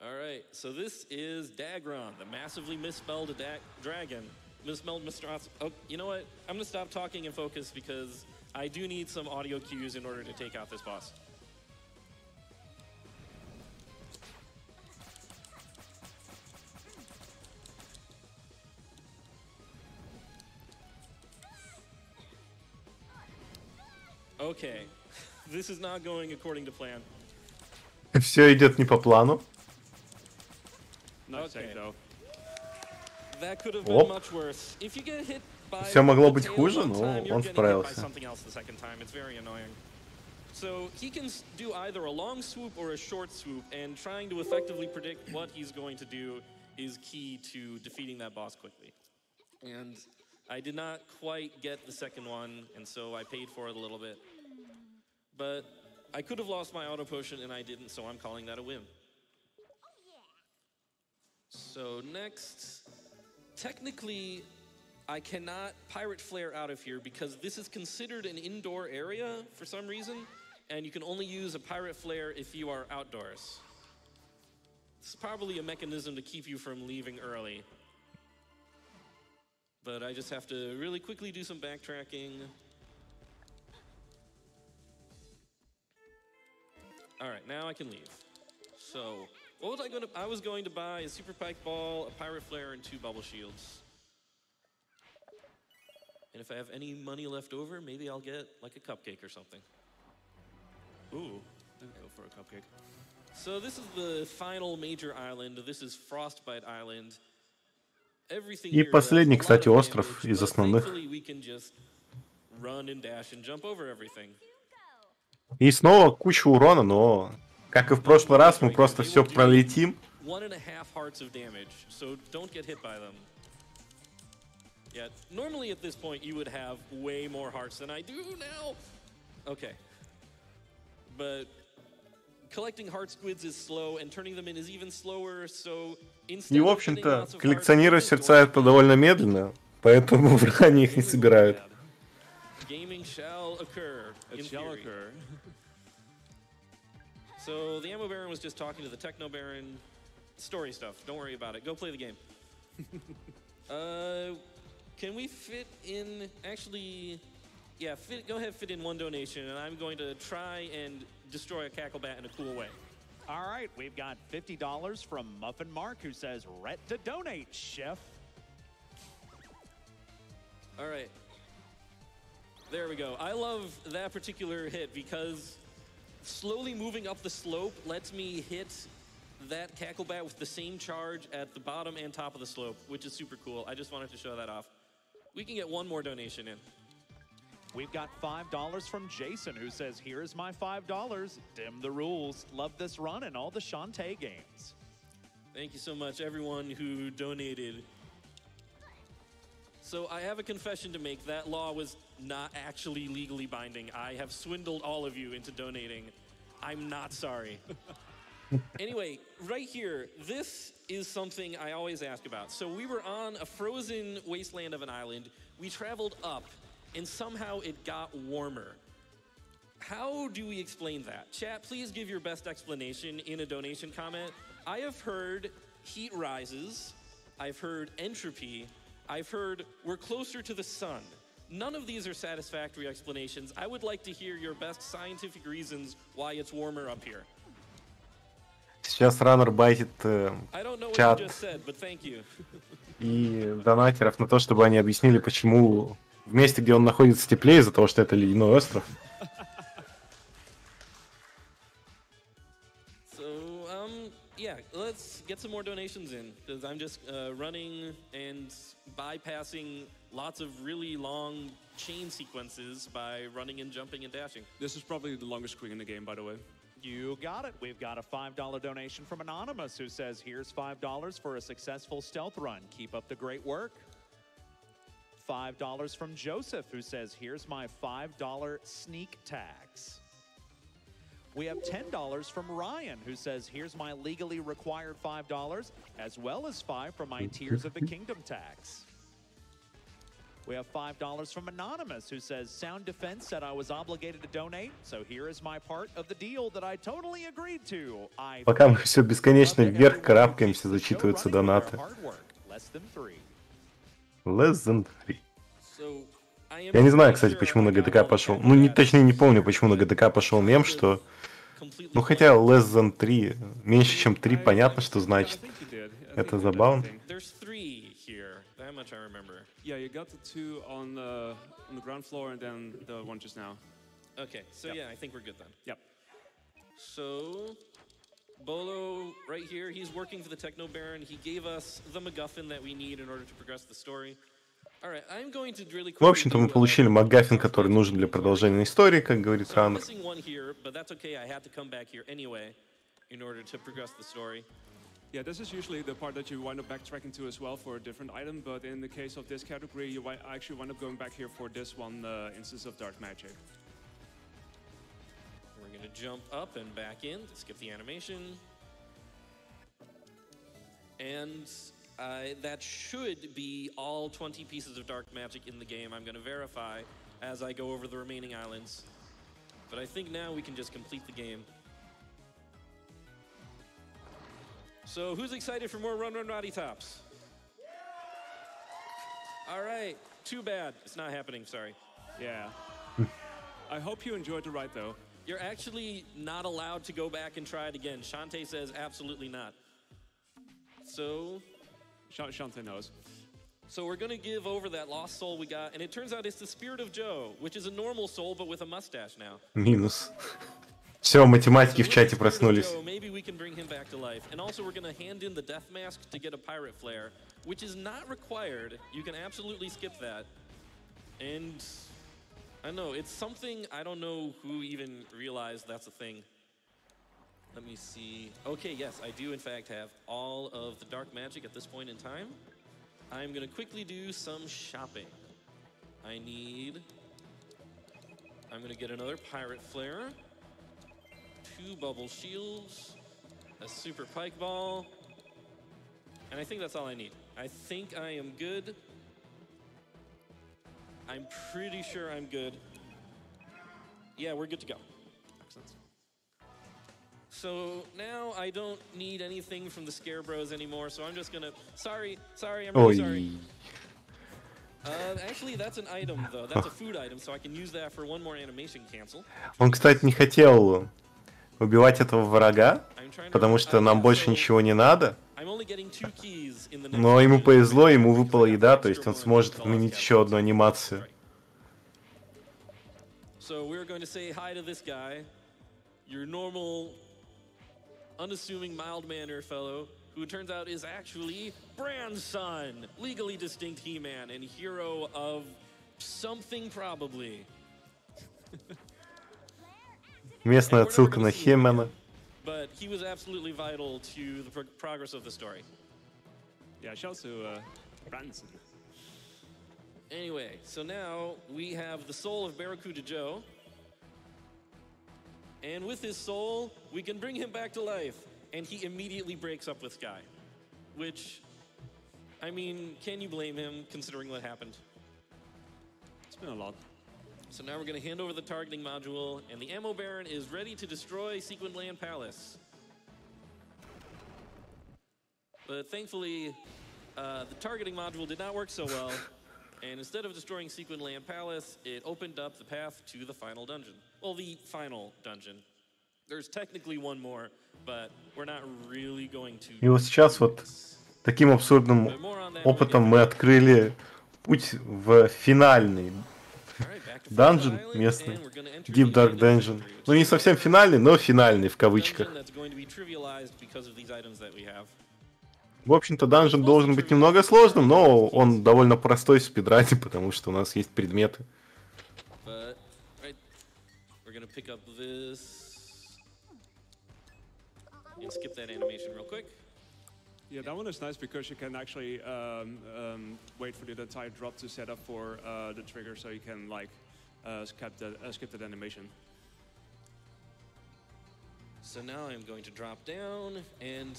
Alright, so this is Dagron, the massively misspelled dragon. Misspelled Mr. Oh, you know what? I'm gonna stop talking and focus because I do need some audio cues in order to take out this boss. Okay, this is not going according to plan. Все идет не по плану. save, though. That could have been much worse. If you get hit by Все могло быть the tail хуже, one но time, you're он getting hit by справился. something else the second time. It's very annoying. So he can do either a long swoop or a short swoop, and trying to effectively predict what he's going to do is key to defeating that boss quickly. And I did not quite get the second one, and so I paid for it a little bit. But I could have lost my auto potion, and I didn't, so I'm calling that a win. So next, technically, I cannot Pirate Flare out of here because this is considered an indoor area for some reason, and you can only use a Pirate Flare if you are outdoors. This is probably a mechanism to keep you from leaving early. But I just have to really quickly do some backtracking. All right, now I can leave. So, what was I going to? I was going to buy a Super Pike Ball, a Pirate Flare, and 2 Bubble Shields. And if I have any money left over, maybe I'll get like a cupcake or something. Ooh, I'll go for a cupcake. So this is the final major island. This is Frostbite Island. Everything И here последний, does a lot кстати, of остров damage, из but основных. thankfully we can just run and dash and jump over everything. И снова куча урона, но, как и в прошлый раз, мы просто все пролетим. 1.5 hearts of damage, so don't get hit by them. Yeah, normally at this point you would have way more hearts than I do now. Okay. But collecting heart squids is slow, and turning them in is even slower, so instead И, в of getting общем-то, lots of коллекционировать hearts, сердца это довольно медленно, поэтому врага их не собирают. Gaming shall occur. It shall occur. So the Ammo Baron was just talking to the Techno Baron. Story stuff. Don't worry about it. Go play the game. Can we fit in? Actually, yeah. Go ahead, fit in 1 donation, and I'm going to try and destroy a Cacklebat in a cool way. All right, we've got $50 from Muffin Mark, who says, "Ret to donate, chef." All right. There we go. I love that particular hit because slowly moving up the slope lets me hit that Cacklebat with the same charge at the bottom and top of the slope, which is super cool. I just wanted to show that off. We can get 1 more donation in. We've got $5 from Jason, who says, "Here's my $5. Dim the rules. Love this run and all the Shantae games." Thank you so much, everyone who donated. So I have a confession to make. That law was not actually legally binding. I have swindled all of you into donating. I'm not sorry. Anyway, right here, this is something I always ask about. So we were on a frozen wasteland of an island. We traveled up, and somehow it got warmer. How do we explain that? Chat, please give your best explanation in a donation comment. I have heard heat rises. I've heard entropy. I've heard we're closer to the sun. None of these are satisfactory explanations. I would like to hear your best scientific reasons why it's warmer up here. Сейчас Раннер байтит чат и донатеров на то, чтобы они объяснили, почему в месте, где он находится, теплее из-за того, что это ледяной остров. Yeah, let's get some more donations in, because I'm just running and bypassing lots of really long chain sequences by running and jumping and dashing. This is probably the longest screen in the game, by the way. You got it. We've got a $5 donation from Anonymous, who says, "Here's $5 for a successful stealth run. Keep up the great work." $5 from Joseph, who says, "Here's my $5 sneak tax." We have $10 from Ryan, who says, "Here's my legally required $5, as well as $5 for my Tears of the Kingdom tax." We have $5 from Anonymous, who says, "Sound Defense said I was obligated to donate, so here is my part of the deal that I totally agreed to. Пока мы все бесконечно вверх карабкаемся, зачитываются донаты. Less than 3. Я не знаю, кстати, почему на ГДК пошел. Ну, точнее, не помню, почему на ГДК пошел мем, что... Ну, хотя less than 3, меньше, чем 3, понятно, что значит. Это забавно. Yeah, you got the 2 on the ground floor and then the 1 just now. Okay, so yeah, I think we're good then. Yep. So Bolo, right here, he's working for the Techno Baron. He gave us the MacGuffin that we need in order to progress the story. All right, I'm going to really В общем-то, мы получили МакГаффин, который нужен для продолжения истории, как говорит Раннер. Yeah, this is usually the part that you wind up backtracking to as well for a different item, but in the case of this category, you actually wind up going back here for this one instance of Dark Magic. We're going to jump up and back in to skip the animation. And that should be all 20 pieces of Dark Magic in the game. I'm going to verify as I go over the remaining islands. But I think now we can just complete the game. So who's excited for more Run Run Roddy Tops? All right, too bad. It's not happening, sorry. Yeah. I hope you enjoyed the ride, though. You're actually not allowed to go back and try it again. Shantae says absolutely not. So... Shantae knows. So we're gonna give over that lost soul we got, and it turns out it's the Spirit of Joe, which is a normal soul, but with a mustache now. Минус. Все, математики в чате проснулись. Maybe we can bring him back to life. And also we're gonna hand in the death mask to get a pirate flare, which is not required. You can absolutely skip that. And I don't know, it's something I don't know who even realized that's a thing. Let me see. Okay, yes, I do in fact have all of the Dark Magic at this point in time. I'm gonna quickly do some shopping. I'm gonna get another pirate flare, 2 bubble shields, a super pike ball, and I think that's all I need. I think I am good. I'm pretty sure I'm good. Yeah, we're good to go. Excellent. So now I don't need anything from the Scare Bros anymore, so I'm just gonna... Sorry, I'm really sorry. Actually, that's an item, though. That's a food item, so I can use that for one more animation cancel. Он, кстати, не хотел убивать этого врага, потому что нам больше ничего не надо. Но ему повезло, ему выпала еда, то есть он сможет отменить еще одну анимацию. So we're going to say hi to this guy, your normal, unassuming, mild-mannered fellow, who it turns out is actually Brand's son, legally distinct He-Man and hero of something probably. Местная отсылка на Хемена. But he was absolutely vital to the progress of the story. Yeah, shouts to Branson. Anyway, so now we have the soul of Barracuda Joe. And with his soul, we can bring him back to life. And he immediately breaks up with Sky. Which, I mean, can you blame him considering what happened? It's been a lot. So now we're going to hand over the targeting module, and the Ammo Baron is ready to destroy Sequin Land Palace. But thankfully, the targeting module did not work so well, and instead of destroying Sequin Land Palace, it opened up the path to the final dungeon. Well, the final dungeon. There's technically one more, but we're not really going to... И вот сейчас вот таким абсурдным опытом мы открыли путь в финальный данжен местный, Deep Dark Dungeon. Ну не совсем финальный, но финальный в кавычках. В общем-то, данжен должен быть немного сложным, но он довольно простой в спидране, потому что у нас есть предметы. Yeah, that one is nice because you can actually wait for the entire drop to set up for the trigger, so you can like skip that animation. So now I'm going to drop down, and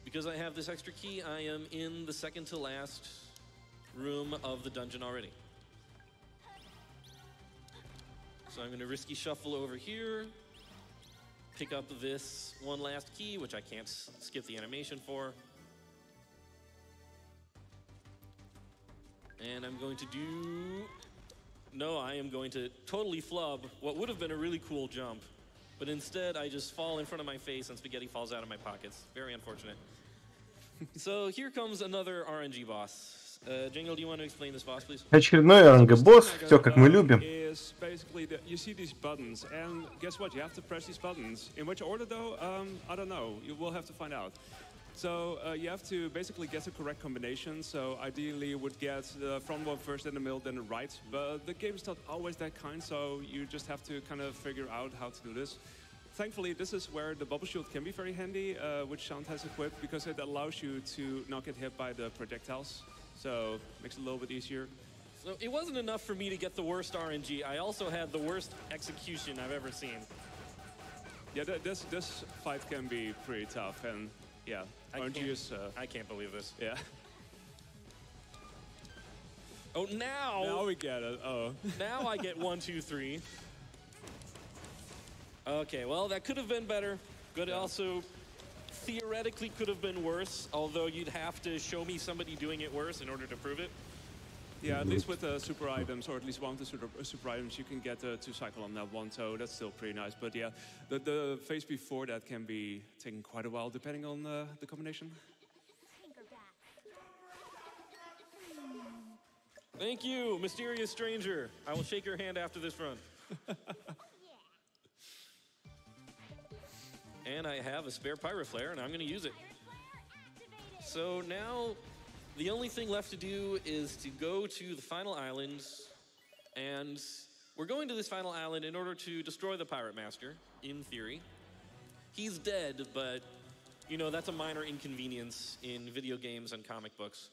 because I have this extra key, I am in the second to last room of the dungeon already. So I'm going to risky shuffle over here, pick up this one last key, which I can't skip the animation for. And I'm going to do... No, I am going to totally flub what would have been a really cool jump. But instead, I just fall in front of my face and spaghetti falls out of my pockets. Very unfortunate. So here comes another RNG boss. Jingle, do you want to explain this boss, please? Очередной РНГ-босс, все как мы любим. Is basically you see these buttons, and guess what? You have to press these buttons. In which order, though? I don't know. You will have to find out. So you have to basically get the correct combination. So ideally, you would get the front one first, then the middle, then the right. But the game's not always that kind, so you just have to kind of figure out how to do this. Thankfully, this is where the bubble shield can be very handy, which Shantae has equipped, because it allows you to not get hit by the projectiles. So makes it a little bit easier. So it wasn't enough for me to get the worst RNG. I also had the worst execution I've ever seen. Yeah, this fight can be pretty tough, and yeah, RNG is... I can't believe this. Yeah. Oh, now... Now we get it, oh. Now I get 1, 2, 3. Okay, well, that could have been better. Good, also theoretically could have been worse, although you'd have to show me somebody doing it worse in order to prove it. Yeah, at least with the super items, or at least one of the super items, you can get 2 cycle on that one, so that's still pretty nice. But yeah, the phase before that can be taking quite a while, depending on the combination. Thank you, mysterious stranger. I will shake your hand after this run. And I have a spare Pyro Flare, and I'm going to use it. So now, the only thing left to do is to go to the final island, and we're going to this final island in order to destroy the Pirate Master, in theory. He's dead, but, you know, that's a minor inconvenience in video games and comic books.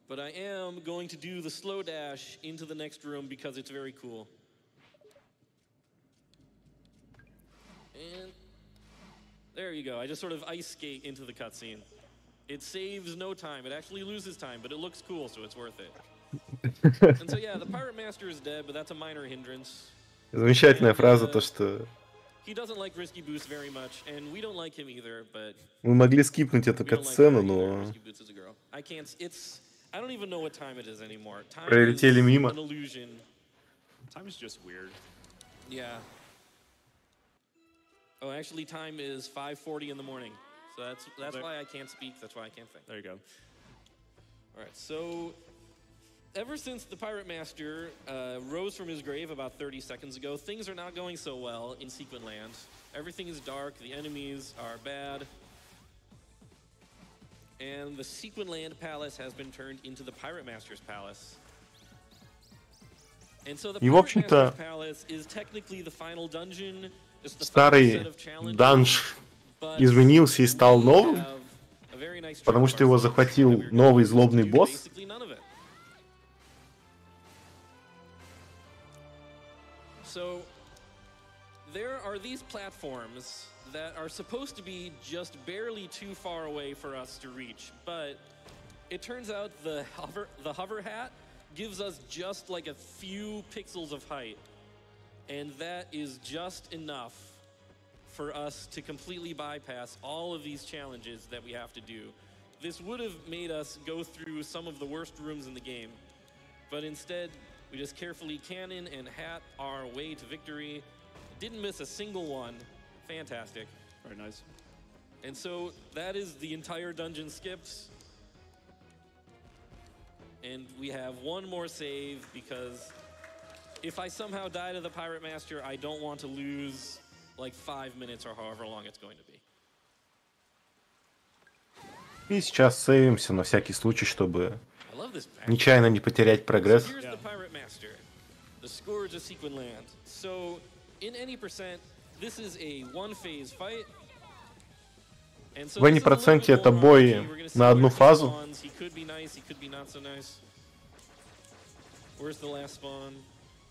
But I am going to do the slow dash into the next room because it's very cool. And there you go. I just sort of ice skate into the cutscene. It saves no time. It actually loses time, but it looks cool, so it's worth it. And so yeah, the Pirate Master is dead, but that's a minor hindrance. Замечательная фраза, то что... He doesn't like risky boosts very much, and we don't like him either, but... Мы могли скипнуть эту катсцену, но... I can't... It's... I don't even know what time it is anymore. Time Пролетели мимо. An illusion. Time is just weird. Yeah. Oh, actually, time is 5:40 in the morning. So that's why I can't speak. That's why I can't think. There you go. All right. So, ever since the Pirate Master rose from his grave about 30 seconds ago, things are not going so well in Sequin Land. Everything is dark. The enemies are bad. And the Sequin Land Palace has been turned into the Pirate Master's Palace. And so the Pirate Master's Palace is technically the final dungeon. Старый данж изменился и стал новым, потому что его захватил новый злобный босс. So there are these platforms that are supposed to be just barely too far away for us to reach, but it turns out the hover hat gives us just like a few pixels of height. And that is just enough for us to completely bypass all of these challenges that we have to do. This would have made us go through some of the worst rooms in the game, but instead, we just carefully cannon and hat our way to victory. Didn't miss a single one. Fantastic. Very nice. And so that is the entire dungeon skipped. And we have one more save because if I somehow die to the Pirate Master, I don't want to lose like 5 minutes or however long it's going to be. И сейчас сейвимся на всякий случай, чтобы нечаянно не потерять прогресс. So here's the Pirate Master, the Scourge of Sequin Land. So in any percent, this is a one-phase fight. В any проценте это бой на одну фазу. He could be nice, he could be not so nice. Where's the last spawn?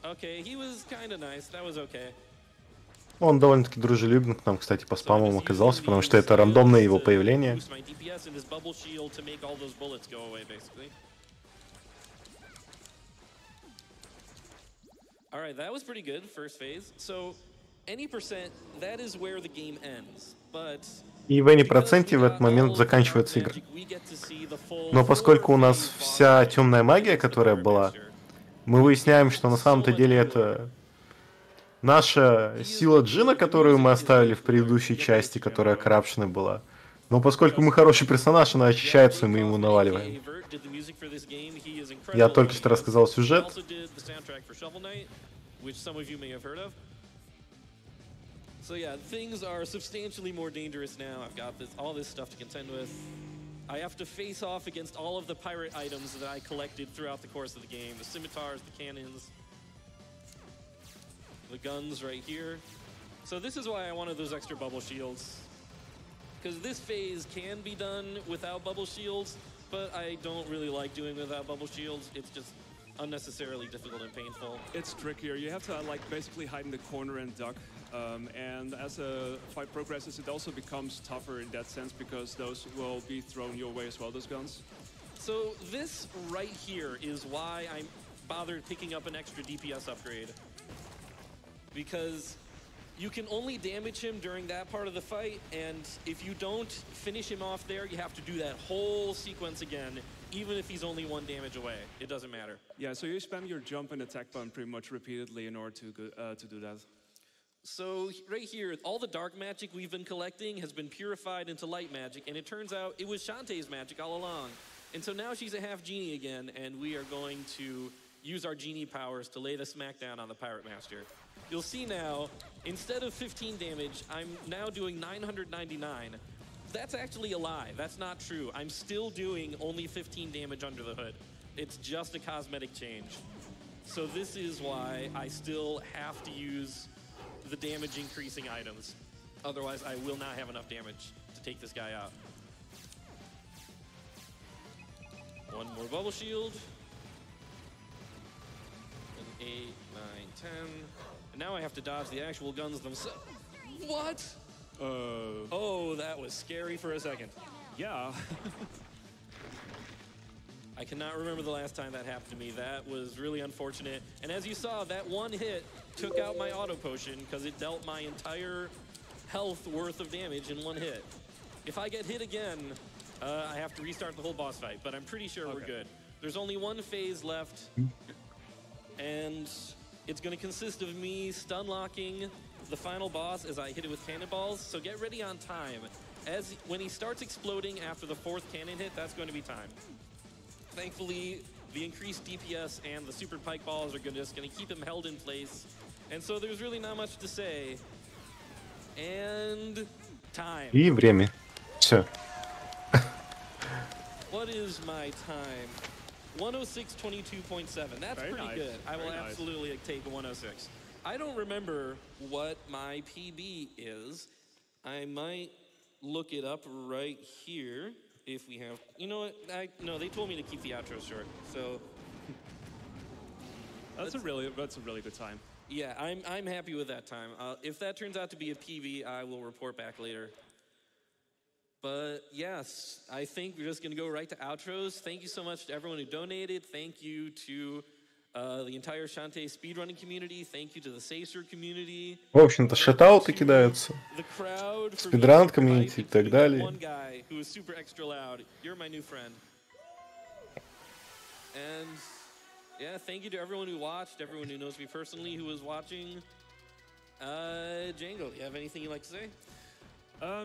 Okay, he was kind of nice. That was okay. Он довольно-таки дружелюбно к нам, кстати, по спамам оказался, потому что это рандомное его появление. Alright, that was pretty good, first phase. So, any percent, that is where the game ends. But И в any проценте в этот момент заканчивается игра. Но поскольку у нас вся темная магия, которая была, мы выясняем, что на самом-то деле это наша сила джина, которую мы оставили в предыдущей части, которая коррапшена была. Но поскольку мы хороший персонаж, она очищается, и мы ему наваливаем. did the music for this game. He is incredible. Я только что рассказал He сюжет. also did the soundtrack for Shovel Knight, which some of you may have heard of. So yeah, things are substantially more dangerous now. I've got all this stuff to contend with. I have to face off against all of the pirate items that I collected throughout the course of the game. The scimitars, the cannons, the guns right here. So this is why I wanted those extra bubble shields. Because this phase can be done without bubble shields, but I don't really like doing without bubble shields. It's just unnecessarily difficult and painful. It's trickier. You have to like basically hide in the corner and duck. And as the fight progresses, it also becomes tougher in that sense because those will be thrown your way as well, those guns. So this right here is why I bothered picking up an extra DPS upgrade. Because you can only damage him during that part of the fight, and if you don't finish him off there, you have to do that whole sequence again, even if he's only 1 damage away. It doesn't matter. Yeah, so you spam your jump and attack button pretty much repeatedly in order to do that. So right here, all the dark magic we've been collecting has been purified into light magic, and it turns out it was Shantae's magic all along. And so now she's a half genie again, and we are going to use our genie powers to lay the smackdown on the Pirate Master. You'll see now, instead of 15 damage, I'm now doing 999. That's actually a lie. That's not true. I'm still doing only 15 damage under the hood. It's just a cosmetic change. So this is why I still have to use the damage increasing items. Otherwise, I will not have enough damage to take this guy out. 1 more bubble shield. And 8, 9, 10. And now I have to dodge the actual guns themselves. What? Oh, that was scary for a second. Yeah. I cannot remember the last time that happened to me. That was really unfortunate. And as you saw, that 1 hit took out my auto potion because it dealt my entire health worth of damage in 1 hit. If I get hit again, I have to restart the whole boss fight, but I'm pretty sure we're good. There's only 1 phase left, and it's going to consist of me stun locking the final boss as I hit it with cannonballs. So get ready on time. When he starts exploding after the 4th cannon hit, that's going to be time. Thankfully, the increased DPS and the super pike balls are just going to keep him held in place. And so there's really not much to say. And time. И время. Все. What is my time? 106.22.7. That's Very pretty nice. Good. I will Very nice. absolutely take 106. I don't remember what my PB is. I might look it up right here. If we have, you know what? No, they told me to keep the outro short. So that's a really good time. yeah, I'm happy with that time. If that turns out to be a PB, I will report back later. But yes, I think we're just gonna go right to outros. Thank you so much to everyone who donated. Thank you to the entire Shantae speedrunning community. Thank you to the Sacer community. В общем-то, шатауты кидаются. The crowd for Speedrun community и так далее. One guy who is super extra loud. You're my new friend. And yeah, thank you to everyone who watched, everyone who knows me personally who was watching. Django, do you have anything you'd like to say?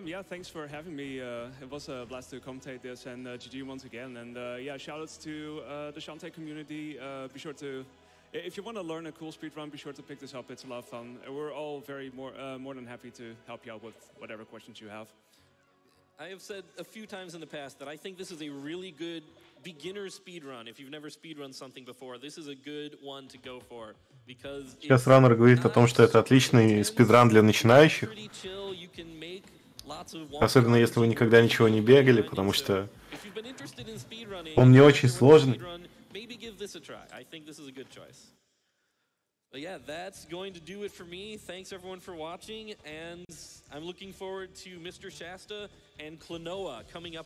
Yeah, thanks for having me. It was a blast to commentate this, and GG once again. And yeah, shoutouts to the Shantae community. Be sure to, if you want to learn a cool speedrun, be sure to pick this up. It's a lot of fun. We're all more than happy to help you out with whatever questions you have. I have said a few times in the past that I think this is a really good beginner speedrun. If you've never speedrun something before, this is a good one to go for. Because Сейчас Раннер говорит о том, что это отличный спидран для начинающих. Особенно если вы никогда ничего не бегали, потому что он не очень сложный. But yeah, that's going to do it for me. Thanks everyone for watching, and I'm looking forward to Mr. Shasta and Klonoa coming up